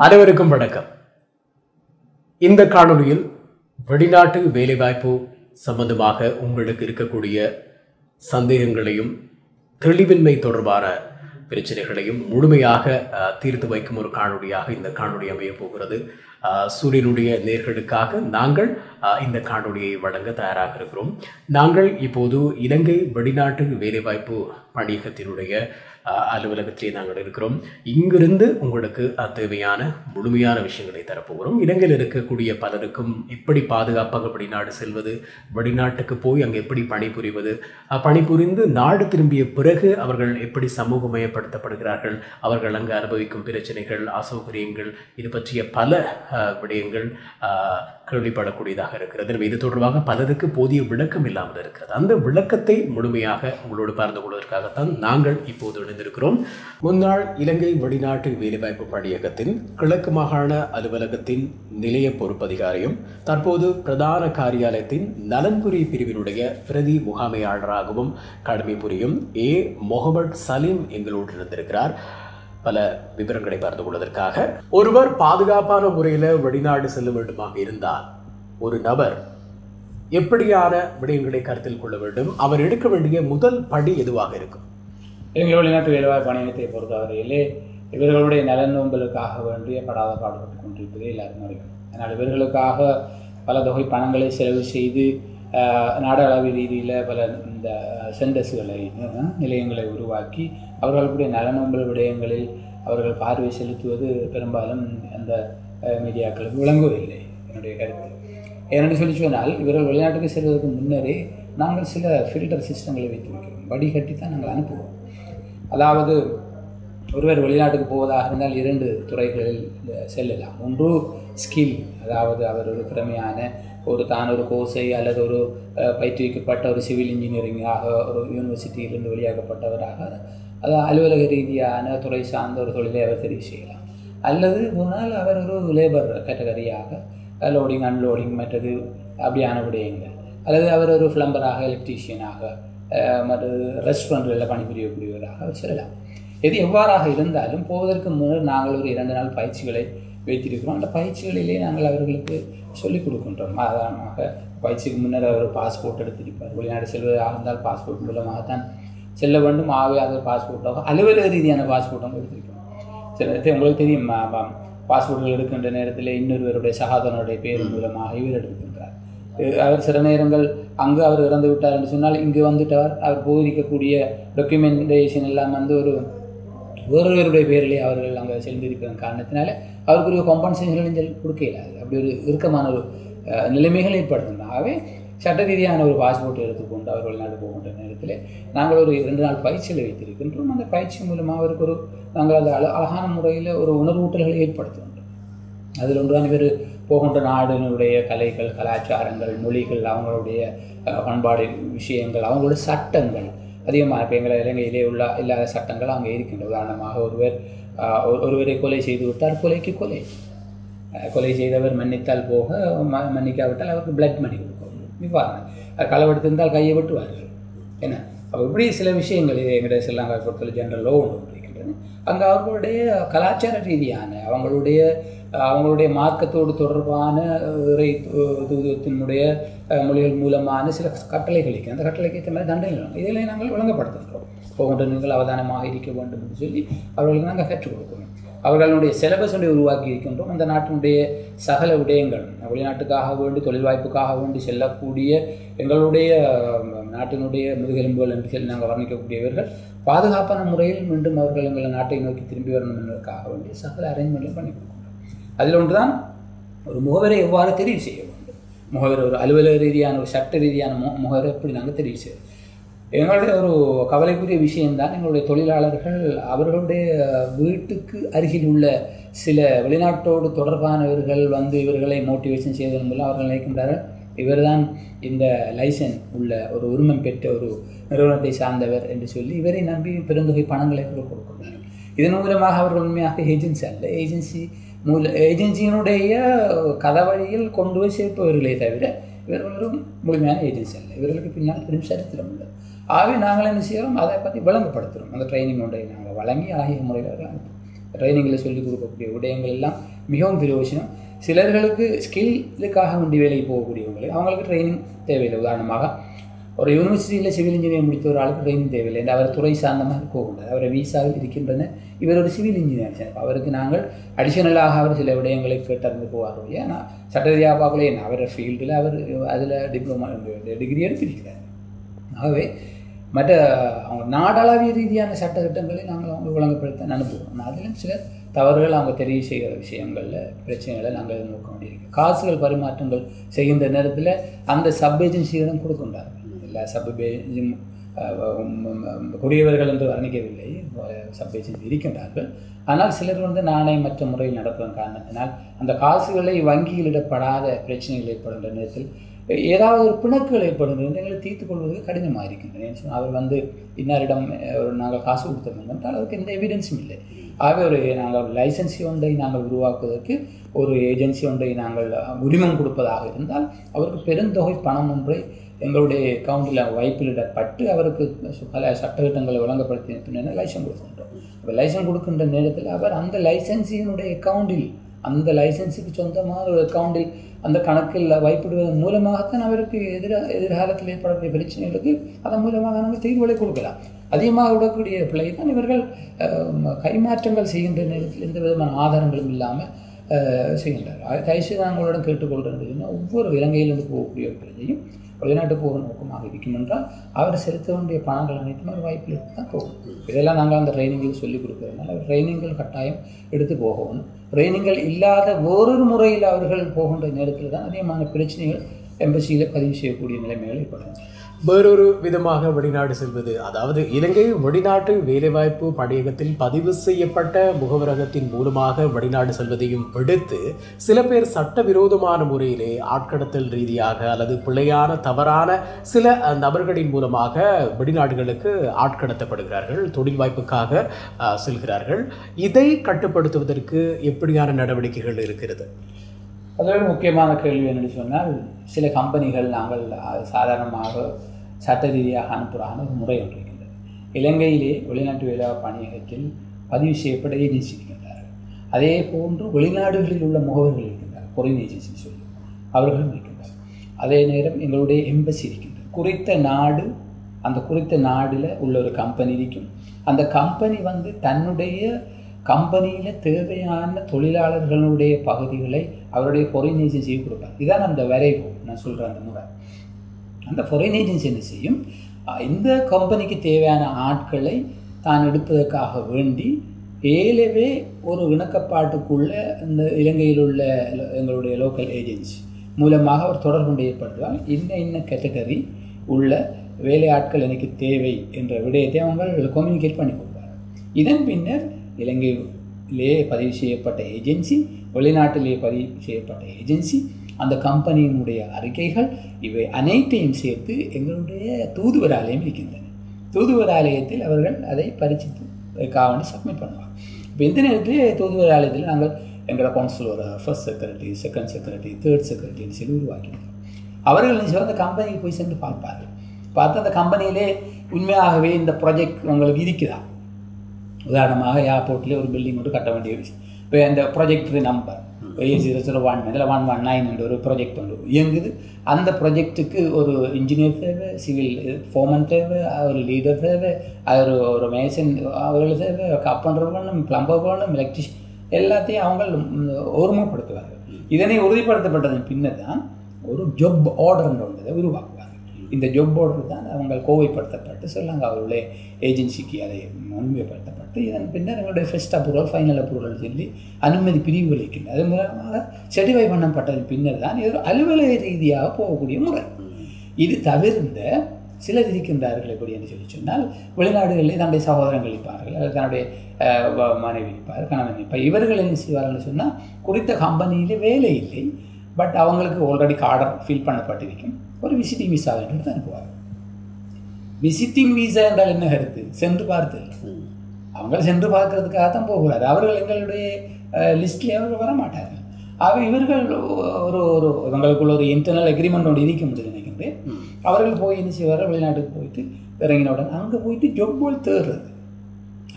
அனைவருக்கும் வணக்கம். இந்த காணொளியில் வெளிநாட்டு வேலைவாய்ப்பு சம்பந்தமாக உங்களுக்கு இருக்கக்கூடிய சந்தேகங்களையும் தெளிவின்மை தொடர்பான பிரச்சனைகளையும் முழுமையாக தீர்த்து வைக்கும் ஒரு காணொளியாக இந்த காணொளி அமைய போகிறது. சூரியனுடைய நேர்களுக்காக நாங்கள் இந்த காணொளியை வழங்க தயாராக இருக்கிறோம். நாங்கள் இப்போது இலங்கை வெளிநாட்டு வேலைவாய்ப்பு பணியகத்தினுடைய அலுவலகத்திலே நாங்கள் இருக்கிறோம். இங்கிருந்து உங்களுக்கு தேவையான முழுமையான விஷயங்களை தரப்போகிறோம். இலங்கையில் இருக்கக்கூடிய பலருக்கும் எப்படி பாதுகாப்பாக வெளிநாடு செல்வது, வெளிநாட்டுக்கு போய் அங்கே எப்படி பணிபுரிவது, பணிபுரிந்து நாடு திரும்பிய பிறகு அவர்கள் எப்படி சமூகமயப்படுத்தப்படுகிறார்கள், அவர்கள் அங்கு அனுபவிக்கும் பிரச்சனைகள், அசௌகரியங்கள், இது பற்றிய பல விடயங்கள் கேள்விப்படக்கூடியதாக இருக்கிறது. எனவே இது தொடர்பாக பலருக்கு போதிய விளக்கம் இல்லாமல் இருக்கிறது. அந்த விளக்கத்தை முழுமையாக உங்களோடு பகிர்ந்து கொள்வதற்காகத்தான் நாங்கள் இப்போது இணைந்திருக்கிறோம். முன்னாள் இலங்கை வெளிநாட்டு வேலைவாய்ப்பு பணியகத்தின் கிழக்கு மாகாண அலுவலகத்தின் நிலைய பொறுப்பதிகாரியும் தற்போது பிரதான காரியாலயத்தின் நலன்புரி பிரிவினுடைய பிரதி முகாமையாளராகவும் கடமை புரியும் முகமது சலீம் எங்களோடு இருந்திருக்கிறார். பல விவரங்களை பார்த்து கொள்வதற்காக, ஒருவர் பாதுகாப்பான முறையில் வெளிநாடு செல்ல வேண்டுமாக இருந்தால் ஒரு நபர் எப்படியான விடயங்களை கருத்தில் கொள்ள வேண்டும், அவர் எடுக்க வேண்டிய முதல் படி எதுவாக இருக்கும்? இலங்கை வெளிநாட்டு வேலைவாய்ப்பு பணியகத்தை பொறுத்தவரையிலே இவர்களுடைய நலனோம்பலுக்காக வேண்டிய படாத பாடுபட்டு கொண்டிருப்பதே எல்லாரும் அறியும். அதனால் இவர்களுக்காக பல தொகை பணங்களை செலவு செய்து நாடளாவிய ரீதியில் பல இந்த சென்டர்ஸ்களை நிலையங்களை உருவாக்கி அவர்களுடைய நலனோம்பல் விடயங்களில் அவர்கள் பார்வை செலுத்துவது பெரும்பாலும் அந்த மீடியாக்களுக்கு விளங்கவில்லை என்னுடைய கருத்து. ஏனென்று சொல்லி சொன்னால், இவர்கள் வெளிநாட்டுக்கு செல்வதற்கு முன்னரே நாங்கள் சில ஃபில்டர் சிஸ்டங்களை வைத்து வைக்கிறோம். வடிகட்டி தான் நாங்கள் அனுப்புவோம். அதாவது ஒருவர் வெளிநாட்டுக்கு போவதாக இருந்தால் 2 துறைகளில் செல்லலாம். ஒன்று ஸ்கில், அதாவது அவர் ஒரு திறமையான ஒரு கோர்ஸை அல்லது ஒரு பயிற்றுவிக்கப்பட்ட ஒரு சிவில் இன்ஜினியரிங்காக ஒரு யூனிவர்சிட்டியிலிருந்து வெளியாகப்பட்டவராக அது அலுவலக ரீதியான துறை சார்ந்த ஒரு தொழிலை அவர் தெரிவு செய்யலாம். அல்லது முன்னால் அவர் ஒரு லேபர் கேட்டகரியாக லோடிங் அன்லோடிங் மற்றது அப்படியான விடயங்கள், அல்லது அவர் ஒரு பிளம்பராக எலக்ட்ரீஷியனாக மற்ற ரெஸ்டாரண்ட்களில் பணிபுரியக்கூடியவராக அவர் செல்லலாம். எது எவ்வாறாக இருந்தாலும் போவதற்கு முன்னர் நாங்கள் ஒரு 2 நாள் பயிற்சிகளை வைத்திருக்கிறோம். அந்த பயிற்சிகளிலே நாங்கள் அவர்களுக்கு சொல்லிக் கொடுக்கின்றோம். சாதாரணமாக பயிற்சிக்கு முன்னர் அவர் பாஸ்போர்ட் எடுத்திருப்பார். வெளிநாடு செல்வதாக இருந்தால் பாஸ்போர்ட் மூலமாகத்தான் செல்ல வேண்டும். ஆகவே அது பாஸ்போர்ட்டாக அலுவலக ரீதியான பாஸ்போர்ட்டும் எடுத்திருக்கிறோம். சில உங்களுக்கு தெரியும், பாஸ்போர்ட்டுகள் எடுக்கின்ற நேரத்தில் இன்னொருவருடைய சகாதனுடைய பேர் மூலமாக இவர் எடுக்கின்றார். அவர் சில நேரங்கள் அங்கு அவர் இறந்து விட்டார் என்று சொன்னால் இங்கு வந்துட்டவர் அவர் போயிருக்கக்கூடிய டாக்குமெண்டேஷன் எல்லாம் ஒருவருடைய பேரிலே அவர்கள் அங்கே சென்றிருப்பதன் காரணத்தினால அவருக்கு காம்பன்சேஷன் கொடுக்க இல்லாது. அப்படி ஒரு இறுக்கமான ஒரு நிலைமைகள் ஏற்படுத்தும். ஆகவே சட்ட ரீதியான ஒரு பாஸ்போர்ட் எடுத்துக்கொண்டு அவர் வெளிநாடு போகின்ற நேரத்தில் நாங்கள் ஒரு 2 நாள் பயிற்சிகளை வைத்திருக்கின்றோம். அந்த பயிற்சி மூலமாக அவருக்கு நாங்கள் அந்த அழகான முறையில் ஒரு உணர்வூட்டல்களை ஏற்படுத்துகின்றோம். அதில் ஒன்றான இவர் போகின்ற நாடினுடைய கலைகள், கலாச்சாரங்கள், மொழிகள், அவங்களுடைய பண்பாடு விஷயங்கள், அவங்களுடைய சட்டங்கள் அதிகமாக இப்போ எங்களை இலங்கையிலே இல்லாத சட்டங்கள் அங்கே இருக்கின்ற. உதாரணமாக ஒருவரை கொலை செய்து விட்டால் கொலைக்கு கொலை செய்தவர் மன்னித்தால் போக மன்னிக்காவிட்டால் அவருக்கு பிளட் மணி கொடுக்கும். இவ்வாறு களவெடுத்திருந்தால் கையை வெட்டுவார்கள். என்ன அப்போ இப்படி சில விஷயங்கள் எங்களுடைய ஸ்ரீலங்கா பொறுத்தவரை ஜெனரல் லோ ஒன்று இருக்கின்றது. அங்கே அவர்களுடைய கலாச்சார ரீதியான அவங்களுடைய மார்க்கத்தோடு தொடர்பான தூதத்தினுடைய மொழிகள் மூலமான சில கட்டளைகள் இருக்குது. அந்த கட்டளைக்கு ஏற்ற மாதிரி தண்டனை இதில் நாங்கள் வழங்கப்படுத்துகிறோம். போகின்ற நீங்கள் அவதானமாக இருக்க வேண்டும் என்று சொல்லி அவர்களுக்கு நாங்கள் கற்றுக் கொடுக்கணும். அவர்களுடைய சிலபஸை உருவாக்கி இருக்கின்றோம். அந்த நாட்டினுடைய சகல விடயங்கள், வெளிநாட்டுக்காக வேண்டி தொழில் வாய்ப்புக்காக வேண்டி செல்லக்கூடிய எங்களுடைய நாட்டினுடைய முதுகெலும்புகள் என்று சொல்லி நாங்கள் வர்ணிக்கக்கூடியவர்கள் பாதுகாப்பான முறையில் மீண்டும் அவர்கள் எங்கள் நாட்டை நோக்கி திரும்பி வரணும் என்பதற்காக வேண்டிய சகல அரேஞ்ச்மெண்ட்டும் பண்ணி கொடுக்கின்றோம். அதில் ஒன்றுதான் ஒரு முகவரை எவ்வாறு தெரிவு செய்ய வேண்டும். முகவரை ஒரு அலுவலக ரீதியான ஒரு சட்ட ரீதியான முகவரை எப்படி நாங்கள் தெரிவு செய்வோம். எங்களுடைய ஒரு கவலைக்குரிய விஷயம்தான், எங்களுடைய தொழிலாளர்கள் அவர்களுடைய வீட்டுக்கு அருகில் உள்ள சில வெளிநாட்டோடு தொடர்பானவர்கள் இவர்களை மோட்டிவேஷன் செய்வதன் மூலம் அவர்கள் நினைக்கின்றார்கள் இவர் தான் இந்த லைசன் உள்ள ஒரு உரிமம் பெற்ற ஒரு நிறுவனத்தை சார்ந்தவர் என்று சொல்லி இவரை நம்பி பெருந்தொகை பணங்களை அவர்கள் கொடுக்கின்றார்கள். இதன் மூலமாக அவர்கள் உண்மையாக ஏஜென்சி அல்ல, ஏஜென்சியினுடைய கதவழியில் கொண்டு போய் சேர்ப்பவர்களே தவிர இவர்களும் முழுமையான ஏஜென்சி அல்ல. இவர்களுக்கு பின்னால் பெரும் சரித்திரம் உள்ளது. ஆகவே நாங்கள் என்ன செய்கிறோம், அதை பற்றி விளங்கப்படுத்துகிறோம். அந்த ட்ரைனிங் ஒன்றை நாங்கள் வழங்கி அழகிய முறையில் அவர்கள் ட்ரைனிங்கில் சொல்லிக் கொடுக்கக்கூடிய விடயங்கள் எல்லாம் மிகவும் பிரயோஜனம். சிலர்களுக்கு ஸ்கில்லுக்காக வேண்டி வேலைக்கு போகக்கூடியவங்களுக்கு அவங்களுக்கு ட்ரைனிங் தேவையில்லை. உதாரணமாக ஒரு யூனிவர்சிட்டியில் சிவில் இன்ஜினியர் முடித்த ஒரு ஆளுக்கு ட்ரைனிங் தேவையில்லை. அவர் துறை சார்ந்த மாதிரி போகக்கூடாது. அவரை வீசாவில் இருக்கின்றன. இவர் ஒரு சிவில் இன்ஜினியர். அவருக்கு நாங்கள் அடிஷனலாக அவர் சில விடயங்களை கேட்டறிந்து போவார். ஆனால் சட்டரீதியாக பார்க்கல என்ன அவர் ஃபீல்டில் அவர் அதில் டிப்ளமா டிகிரி எடுத்திருக்கிறார். ஆகவே மற்ற அவங்க நாடளாவிய ரீதியான சட்டத்திட்டங்களை நாங்கள் அவங்க விளங்கப்படுத்த அனுப்புவோம். அதிலும் சில தவறுகள் அவங்க தெரிவு செய்கிற விஷயங்களில் பிரச்சனைகளை நாங்கள் நோக்க வேண்டியிருக்கு. காசுகள் பரிமாற்றங்கள் செய்கின்ற நேரத்தில் அந்த சப் ஏஜென்சியிடம் கொடுக்கின்றார்கள். எல்லா சப் குடியவர்கள் என்று வர்ணிக்கவில்லை, சப் ஏஜென்சி இருக்கின்றார்கள். ஆனால் சிலர் நாணயமற்ற முறையில் நடப்பதன் காரணத்தினால் அந்த காசுகளை வங்கியிலிடப்படாத பிரச்சனைகள் ஏற்படுகின்ற நேரத்தில் ஏதாவது ஒரு பிணக்குகள் ஏற்படுகின்ற எங்களை தீர்த்துக் கொள்வதற்கு கடினமாக இருக்கின்றன. அவர் இன்னாரிடம் நாங்கள் காசு கொடுத்துருந்தோம் என்றால் அதுக்கு எந்த எவிடன்ஸும் இல்லை. ஆகவே நாங்கள் ஒரு லைசன்சி ஒன்றை நாங்கள் உருவாக்குவதற்கு ஒரு ஏஜென்சி ஒன்றை நாங்கள் உரிமம் கொடுப்பதாக இருந்தால் அவருக்கு பெருந்தொகை பணம் ஒன்றை எங்களுடைய அக்கௌண்டில் வைப்பிலிடப்பட்டு அவருக்கு பல சட்டத்திட்டங்களை வழங்கப்படுத்தின பின்னர் லைசன்ஸ் கொடுக்கின்றோம். இப்போ லைசன்ஸ் கொடுக்கின்ற நேரத்தில் அவர் அந்த லைசன்ஸினுடைய அக்கௌண்டில் அந்த லைசன்ஸுக்கு சொந்தமான ஒரு அக்கௌண்டில் அந்த கணக்கில் வைப்பிடுவதன் மூலமாகத்தான் அவருக்கு எதிர்காலத்தில் ஏற்படக்கூடிய பிரச்சனைகளுக்கு அதன் மூலமாக நாங்கள் தீர்வுகளை கொடுக்கலாம். அதிகமாக விடக்கூடிய பிள்ளை தான் இவர்கள் கைமாற்றங்கள் செய்கின்ற நேரத்தில் எந்த விதமான ஆதாரங்களும் இல்லாமல் செய்கின்றார். தயவுசெய்து நாங்களுடன் கேட்டுக்கொள்கிறது ஒவ்வொரு இலங்கையிலிருந்து போகக்கூடிய ஒரு பிரச்சனையும் வெளிநாட்டுக்கு ஒரு நோக்கமாக இருக்கும் என்றால் அவர் செலுத்த வேண்டிய பணங்கள் அனைத்துமே ஒரு வாய்ப்பில் எடுத்து தான் போகும். இதெல்லாம் நாங்கள் அந்த ட்ரைனிங்கில் சொல்லிக் கொடுக்குறதுனால ட்ரைனிங்கள் கட்டாயம் எடுத்து போகணும். ட்ரைனிங்கள் இல்லாத வேறொரு முறையில் அவர்கள் போகின்ற நேரத்தில் தான் அதிகமான பிரச்சனைகள் எம்பசியில் பதிவு செய்யக்கூடிய நிலைமைகள் ஏற்படும். வேறொரு விதமாக வெளிநாடு செல்வது, அதாவது இலங்கை வெளிநாட்டு வேலைவாய்ப்பு பணியகத்தில் பதிவு செய்யப்பட்ட முகவரகத்தின் மூலமாக வெளிநாடு செல்வதையும் விடுத்து சில பேர் சட்டவிரோதமான முறையிலே ஆட்கடத்தல் ரீதியாக அல்லது பிழையான தவறான சில நபர்களின் மூலமாக வெளிநாடுகளுக்கு ஆட்கடத்தப்படுகிறார்கள், தொழில் வாய்ப்புக்காக செல்கிறார்கள். இதை கட்டுப்படுத்துவதற்கு எப்படியான நடவடிக்கைகள் இருக்கிறது? அதோட முக்கியமான கேள்வி என்னென்னு சொன்னால், சில கம்பெனிகள் நாங்கள் சாதாரணமாக சட்ட ரீதியாக அனுப்புகிறான ஒரு முறை ஒன்று இருக்கின்றது. இலங்கையிலே வெளிநாட்டு வேலைவாய்ப்பு பணியகத்தில் பதிவு செய்யப்பட்ட ஏஜென்சி இருக்கின்றார்கள். அதே போன்று வெளிநாடுகளில் உள்ள முகவர்கள் இருக்கின்றார்கள், ஃபாரின் ஏஜென்சி சொல்லி அவர்களும் இருக்கின்றார்கள். அதே நேரம் எங்களுடைய எம்பசி இருக்கின்றது. குறித்த நாடு, அந்த குறித்த நாடில் உள்ள ஒரு கம்பெனி இருக்கும். அந்த கம்பெனி தன்னுடைய கம்பெனியில் தேவையான தொழிலாளர்களுடைய பகுதிகளை அவருடைய ஃபாரின் ஏஜென்சியை கொடுப்பார். இதான் அந்த வரைவு நான் சொல்கிறேன். அந்த முறை அந்த ஃபாரின் ஏஜென்சி என்ன செய்யும், இந்த கம்பெனிக்கு தேவையான ஆட்களை தான் எடுப்பதற்காக வேண்டி ஏலவே ஒரு இணக்கப்பாட்டுக்குள்ள இந்த இலங்கையில் உள்ள எங்களுடைய லோக்கல் ஏஜென்சி மூலமாக அவர் தொடர்பு ஏற்படுத்துவார். இன்ன கேட்டகரி உள்ள வேலையாட்கள் எனக்கு தேவை என்ற விடயத்தை அவங்க கம்யூனிகேட் பண்ணி கொடுப்பார். இதன் பின்னர் இலங்கையிலே பதிவு செய்யப்பட்ட ஏஜென்சி, வெளிநாட்டிலே பதிவு செய்யப்பட்ட ஏஜென்சி, அந்த கம்பெனியினுடைய அறிக்கைகள் இவை அனைத்தையும் சேர்த்து எங்களுடைய தூதுவர் ஆலயம் இருக்கின்றன. தூதுவர் ஆலயத்தில் அவர்கள் அதை பரிட்சைக்காக சப்மிட் பண்ணுவாங்க. இப்போ இந்த நேரத்தில் தூதுவர் ஆலயத்தில் நாங்கள் எங்களோட councillor, first secretary, second secretary, third செக்ரட்டரின்னு சொல்லி உருவாக்கியிருக்கோம். அவர்கள் அந்த கம்பெனிக்கு போய் சென்று பார்ப்பார்கள். பார்த்து அந்த கம்பெனியிலே உண்மையாகவே இந்த ப்ராஜெக்ட் உங்களுக்கு இருக்குதா. உதாரணமாக ஏர்போர்ட்லேயே ஒரு பில்டிங் மட்டும் கட்ட வேண்டிய விஷயம். இப்போ இந்த ப்ராஜெக்ட் நம்பர் A001 இதில் 119 என்ற ஒரு ப்ராஜெக்ட் ஒன்று இயங்குது. அந்த ப்ராஜெக்ட்டுக்கு ஒரு இன்ஜினியர் தேவை, சிவில் ஃபோர்மன் தேவை, ஒரு லீடர் தேவை, ஒரு மேசன் அவர்கள் தேவை, கப்பண்டர் வேணும், பிளம்பர் வேணும், எலக்ட்ரிஷியன், எல்லாத்தையும் அவங்க ஒருமைப்படுத்துவார்கள். இதனை உறுதிப்படுத்தப்பட்டதன் பின்னர் தான் ஒரு ஜாப் ஆர்டர் ஒன்றதை உருவாக்குவார்கள். இந்த ஜாப் ஆர்டர் தான் அவங்க கோவைப்படுத்தப்பட்டு சொல்லாங்க அவர்களுடைய ஏஜென்சிக்கு அதை முன்மைப்படுத்தப்பட்டு இதன் பின்னர் எங்களுடைய ஃபர்ஸ்ட் அப்ரூவல், ஃபைனல் அப்ரூவல் சொல்லி அனுமதி பிரிவுகள் இருக்கின்றன. அது மூலமாக செர்டிஃபை பண்ணப்பட்டதன் பின்னர் தான் இது அலுவலக ரீதியாக போகக்கூடிய முறை. இது தவிர்ந்த சிலர் இருக்கின்றார்கள். எப்படி என்று சொன்னால், வெளிநாடுகளில் தன்னுடைய சகோதரங்கள் இருப்பார்கள், அல்லது தன்னுடைய மனைவி இருப்பார், கணவன் இருப்பார். இவர்கள் என்ன செய்வார்கள் சொன்னால், குறித்த கம்பெனியில் வேலை இல்லை, பட் அவங்களுக்கு ஆல்ரெடி கார்டர் ஃபில் பண்ணப்பட்டிருக்கும், ஒரு விசிட்டிங் விசா என்று அனுப்புவார். விசிட்டிங் விசா என்றால் என்ன கருத்து? சென்று பார்த்தல். அவங்க சென்று பார்க்கறதுக்காக தான் போகிறார். அவர்கள் எங்களுடைய லிஸ்ட்லேயே அவர்கள் வர மாட்டார்கள். இவர்கள் ஒரு இவங்களுக்குள்ள ஒரு இன்டர்னல் அக்ரிமெண்ட் ஒன்று இருக்க முடியுது நினைக்கின்றேன். அவர்கள் போய் என்ன செய்வார்கள், வெளிநாட்டுக்கு போயிட்டு இறங்கின உடனே அங்கே போயிட்டு ஜொப்போல் தேடுறது.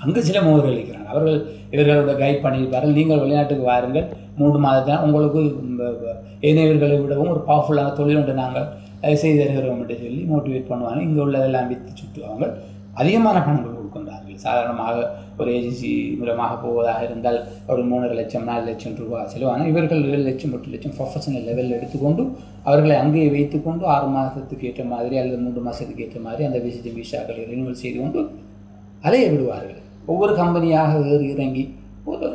அங்கு சில முகவர்கள் இருக்கிறாங்க. அவர்கள் இவர்களோட கைட் பண்ணியிருப்பார்கள். நீங்கள் வெளிநாட்டுக்கு வாருங்கள், 3 மாதத்தான் உங்களுக்கு ஏனையவர்களை விடவும் ஒரு பவர்ஃபுல்லான தொழில் ஒன்று நாங்கள் செய்து தருகிறோம் என்று சொல்லி மோட்டிவேட் பண்ணுவாங்க. இங்கே உள்ளதெல்லாம் விற்று சுற்றுவாங்க. அதிகமான பணங்கள் கொடுக்கின்றார்கள். சாதாரணமாக ஒரு ஏஜென்சி மூலமாக போவதாக இருந்தால் ஒரு 3 லட்சம் 4 லட்சம் ரூபாய் செலவான இவர்கள் 7 லட்சம் 8 லட்சம் ப்ரொஃபஷனல் லெவலில் எடுத்துக்கொண்டு அவர்களை அங்கேயே வைத்துக்கொண்டு 6 மாதத்துக்கு ஏற்ற மாதிரி அல்லது 3 மாதத்துக்கு ஏற்ற மாதிரி அந்த விசிட்டிங் விசாக்களை ரினிவல் செய்து கொண்டு அலைய விடுவார்கள். ஒவ்வொரு கம்பெனியாக ஏறி இறங்கி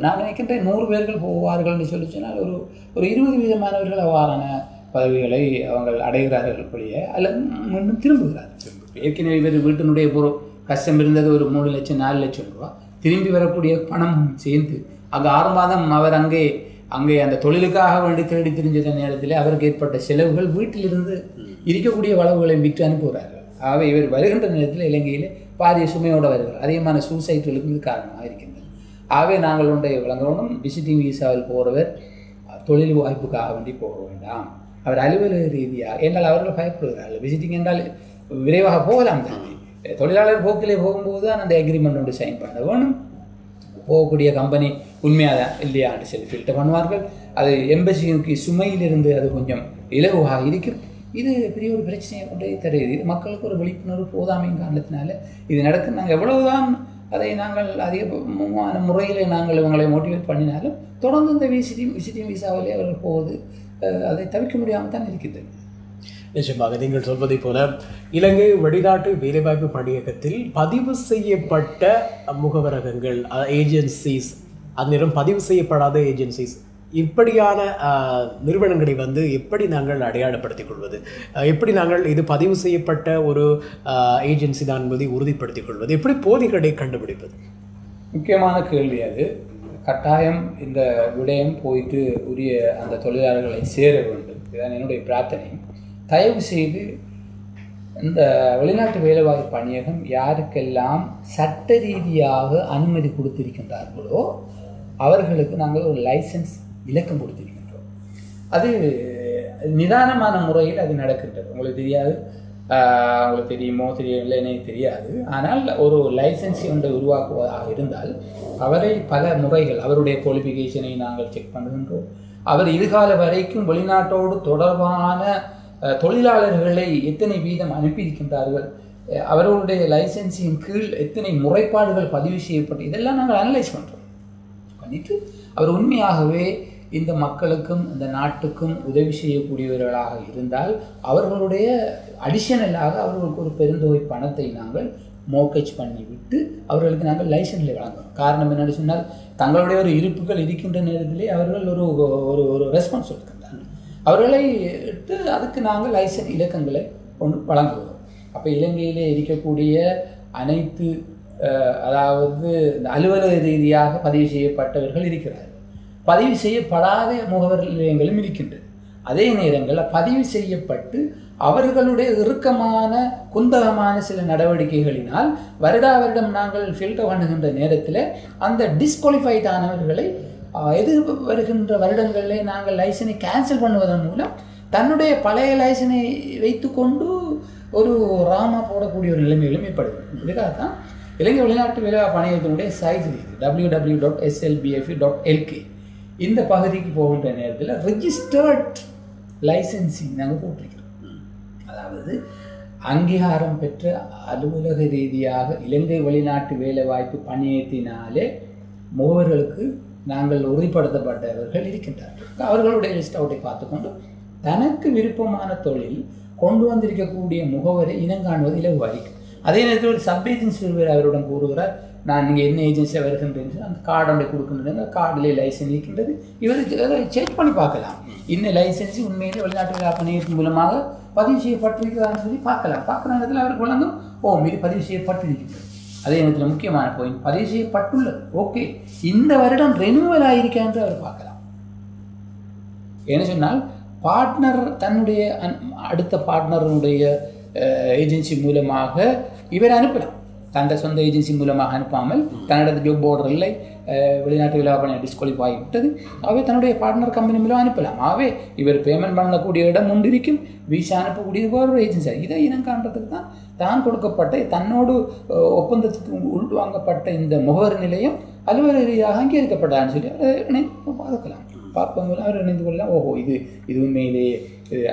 நான் நினைக்கின்றேன் 100 பேர்கள் போவார்கள் என்று சொல்லி சொன்னால் ஒரு 20 வீதமானவர்கள் அவ்வாறான பதவிகளை அவங்க அடைகிறார்கள் போலியே அல்லது மீண்டும் திரும்புகிறார்கள். ஏற்கனவே இவர் வீட்டினுடைய கஷ்டம் இருந்தது ஒரு 3 லட்சம் 4 லட்சம் ரூபா, திரும்பி வரக்கூடிய பணம் சேர்ந்து அங்கே 6 மாதம் அவர் அங்கே அந்த தொழிலுக்காக வேண்டி தேடி தெரிஞ்ச நேரத்தில் அவருக்கு ஏற்பட்ட செலவுகள் வீட்டிலிருந்து இருக்கக்கூடிய வளவுகளை விற்று அனுப்புகிறார்கள். ஆகவே இவர் வருகின்ற நேரத்தில் இலங்கையில் பாரிய சுமையோடு வருகிறார். அதிகமான சூசைட்களுக்கு இது காரணமாக இருக்கின்றது. ஆகவே நாங்கள் ஒன்றை வழங்கணும், விசிட்டிங் விசாவில் போகிறவர் தொழில் வாய்ப்புக்காக வேண்டி போக வேண்டாம். அவர் அலுவலக ரீதியாக என்றால் அவர்கள் பயப்படுகிறார்கள். விசிட்டிங் என்றால் விரைவாக போகலாம் தானே, தொழிலாளர் போக்கிலே போகும்போது தான் அந்த அக்ரிமெண்ட் ஒன்று சைன் பண்ண வேணும். போகக்கூடிய கம்பெனி உண்மையாக இல்லையான்னு சொல்லி ஃபில்டர் பண்ணுவார்கள். அது எம்பசிக்கு சுமையிலிருந்து அது கொஞ்சம் இலகுவாக இருக்கும். இது பெரிய ஒரு பிரச்சனையை கொண்டே தருகிறது. இது மக்களுக்கு ஒரு விழிப்புணர்வு போதாமையின் காரணத்தினால இது நடக்கும். நாங்கள் எவ்வளவுதான் அதை நாங்கள் அதிகமான முறையில் நாங்கள் இவங்களை மோட்டிவேட் பண்ணினாலும் தொடர்ந்து இந்த விசிட்டிங் விசாவிலே அவர்கள் போவது அதை தவிர்க்க முடியாமல் தான் இருக்கிறது. நிச்சயமாக நீங்கள் சொல்வதை போல இலங்கை வெளிநாட்டு வேலைவாய்ப்பு பணியகத்தில் பதிவு செய்யப்பட்ட முகவரகங்கள், ஏஜென்சிஸ், அந்நேரம் பதிவு செய்யப்படாத ஏஜென்சிஸ், இப்படியான நிறுவனங்களை எப்படி நாங்கள் அடையாளப்படுத்திக் கொள்வது, எப்படி நாங்கள் இது பதிவு செய்யப்பட்ட ஒரு ஏஜென்சி தான் என்பதை உறுதிப்படுத்திக் கொள்வது, எப்படி போலிகளை கண்டுபிடிப்பது? முக்கியமான கேள்வி அது. கட்டாயம் இந்த விடயம் போயிட்டு உரிய அந்த தொழிலாளர்களை சேர வேண்டும். இதுதான் என்னுடைய பிரார்த்தனை. தயவு செய்து இந்த வெளிநாட்டு வேலைவாய்ப்பு பணியகம் யாருக்கெல்லாம் சட்ட ரீதியாக அனுமதி கொடுத்திருக்கின்றார்களோ அவர்களுக்கு நாங்கள் ஒரு லைசன்ஸ் இலக்கம் கொடுத்திருக்கின்றோம். அது நிதானமான முறையில் அது நடக்கின்றது. உங்களுக்கு தெரியாது, உங்களுக்கு தெரியுமோ தெரியவில்லை எனக்கு தெரியாது. ஆனால் ஒரு லைசன்ஸ் ஒன்றை உருவாக்குவதாக இருந்தால் அவரை பல முறைகள் அவருடைய குவாலிஃபிகேஷனை நாங்கள் செக் பண்ணுகின்றோம். அவர் இதுகால வரைக்கும் வெளிநாட்டோடு தொடர்பான தொழிலாளர்களை எத்தனை வீதம் அனுப்பியிருக்கின்றார்கள், அவர்களுடைய லைசன்ஸின் கீழ் எத்தனை முறைப்பாடுகள் பதிவு செய்யப்பட்டு இதெல்லாம் நாங்கள் அனலைஸ் பண்ணுறோம். பண்ணிட்டு அவர் உண்மையாகவே இந்த மக்களுக்கும் இந்த நாட்டுக்கும் உதவி செய்யக்கூடியவர்களாக இருந்தால் அவர்களுடைய அடிஷனலாக அவர்களுக்கு ஒரு பெருந்தொகை பணத்தை நாங்கள் மோர்கேஜ் பண்ணிவிட்டு அவர்களுக்கு நாங்கள் லைசன்ஸை வழங்குறோம். காரணம் என்னென்னு சொன்னால் தங்களுடைய ஒரு இருப்புகள் இருக்கின்ற நேரத்திலே அவர்கள் ஒரு ரெஸ்பான்ஸ் எடுக்கின்றார்கள். அவர்களை இட்டு அதுக்கு நாங்கள் லைசன்ஸ் இலக்கங்களை கொண்டு வழங்குவோம். அப்போ இலங்கையிலே இருக்கக்கூடிய அனைத்து அதாவது இந்த அலுவலக ரீதியாக பதிவு செய்யப்பட்டவர்கள் இருக்கிறார்கள், பதிவு செய்யப்படாத முகவர் நிலையங்களும் இருக்கின்றது. அதே நேரங்களில் பதிவு செய்யப்பட்டு அவர்களுடைய இறுக்கமான குந்தகமான சில நடவடிக்கைகளினால் வருடம் நாங்கள் ஃபில்டர் பண்ணுகின்ற நேரத்தில் அந்த டிஸ்குவாலிஃபைட் ஆனவர்களை வருகின்ற வருடங்களிலே நாங்கள் லைசனை கேன்சல் பண்ணுவதன் மூலம் தன்னுடைய பழைய லைசனை வைத்துக்கொண்டு ஒரு ராமா போடக்கூடிய ஒரு நிலைமைகளும் ஏற்படுகிறது. இதுக்காக தான் இலங்கை வெளிநாட்டு வேலைவாய்ப்பு பணியகத்தினுடைய சைட் www.slbfe.lk இந்த பகுதிக்கு போகின்ற நேரத்தில் ரெஜிஸ்டர்ட் லைசன்சிங் நாங்கள் போட்டிருக்கிறோம். அதாவது அங்கீகாரம் பெற்ற அலுவலக ரீதியாக இலங்கை வெளிநாட்டு வேலைவாய்ப்பு பணியகத்தினாலே முகவர்களுக்கு நாங்கள் உறுதிப்படுத்தப்பட்டவர்கள் இருக்கின்றார்கள். அவர்களுடைய லிஸ்ட் அவுட்டை பார்த்துக்கொண்டு தனக்கு விருப்பமான தொழில் கொண்டு வந்திருக்கக்கூடிய முகவரை இனங்காணுவது இலகுவாரிக்கும். அதே நேரத்தில் ஒரு சப் ஏஜென்சி ஒருவர் அவருடன் கூறுகிறார், நான் நீங்கள் என்ன ஏஜென்சியாக வருகின்றேன், அந்த கார்டை கொடுக்கின்றது, அந்த கார்டிலே லைசன்ஸ் இருக்கின்றது, இவருக்கு அதை செக் பண்ணி பார்க்கலாம். இன்னும் லைசன்ஸ் உண்மையிலே வெளிநாட்டு வேலை பணியகத்தின் மூலமாக பதிவு செய்யப்பட்டிருக்கிறான்னு சொல்லி பார்க்கலாம். பார்க்குற நேரத்தில் அவருக்கு வழங்கும், இது பதிவு செய்யப்பட்டிருக்கின்றது. அதே நேரத்தில் முக்கியமான பாயிண்ட், பதிவு செய்யப்பட்டுள்ளது, ஓகே, இந்த வருடம் ரெனியூவல் ஆகியிருக்கா என்று அவர் பார்க்கலாம். என்ன சொன்னால் பார்ட்னர் தன்னுடைய அடுத்த பார்ட்னருடைய ஏஜென்சி மூலமாக இவர் அனுப்பலாம். தந்த சொந்த ஏஜென்சி மூலமாக அனுப்பாமல் தன்னோட ஜாப் ஆர்டர் இல்லை வெளிநாட்டு விழாப்பணி டிஸ்குவாலிஃபை விட்டது ஆகவே தன்னுடைய பார்ட்னர் கம்பெனி மூலம் அனுப்பலாம் ஆகவே இவர் பேமெண்ட் பண்ணக்கூடிய இடம் ஒன்று இருக்கும் வீசா அனுப்பக்கூடியது ஒரு ஏஜென்சி இதை இனம் காண்றதுக்கு தான் தான் கொடுக்கப்பட்ட தன்னோடு ஒப்பந்தத்துக்கு உள்வாங்கப்பட்ட இந்த முகவர் நிலையம் அலுவலக ரீதியாக அங்கீகரிக்கப்பட்டான்னு சொல்லி அதை பார்க்கலாம் பார்ப்போம் அவர் இணைந்து கொள்ளலாம் ஓஹோ இது உண்மையிலேயே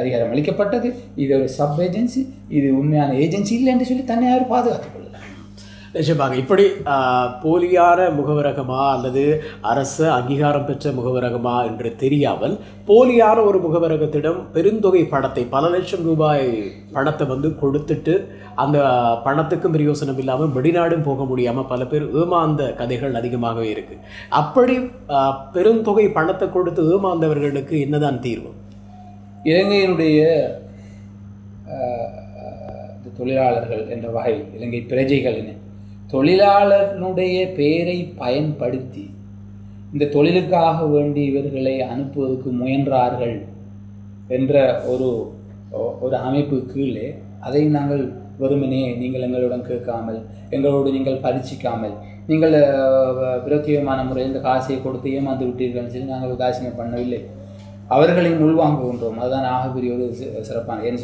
அதிகாரம் அளிக்கப்பட்டது இது ஒரு சப் ஏஜென்சி இது உண்மையான ஏஜென்சி இல்லை என்று சொல்லி தன்னை அவர் பாதுகாத்துக் கொள்ளலாம் நிச்சயமாக இப்படி போலியான முகவரகமா அல்லது அரசு அங்கீகாரம் பெற்ற முகவரகமா என்று தெரியாமல் போலியான ஒரு முகவரகத்திடம் பெருந்தொகை பணத்தை பல லட்சம் ரூபாய் பணத்தை கொடுத்துட்டு அந்த பணத்துக்கும் பிரயோசனம் இல்லாமல் வெளிநாடும் போக முடியாமல் பல பேர் ஏமாந்த கதைகள் அதிகமாகவே இருக்கு அப்படி பெருந்தொகை பணத்தை கொடுத்து ஏமாந்தவர்களுக்கு என்னதான் தீர்வு இலங்கையினுடைய தொழிலாளர்கள் என்ற வகை இலங்கை பிரஜைகள் தொழிலாளர்களுடைய பெயரை பயன்படுத்தி இந்த தொழிலுக்காக வேண்டி இவர்களை அனுப்புவதற்கு முயன்றார்கள் என்ற ஒரு அமைப்பு கீழே அதை நாங்கள் வெறுமனே நீங்கள் எங்களுடன் கேட்காமல் எங்களோடு நீங்கள் பரீட்சிக்காமல் நீங்கள் பிரத்யேகமான முறையில் இந்த காசை கொடுத்து ஏமாந்து விட்டீர்கள் சொல்லி நாங்கள் உதாசீன பண்ணவில்லை அவர்களையும் உள்வாங்குகின்றோம் அதுதான் ஆகப்பெரிய ஒரு சிறப்பான ஏன்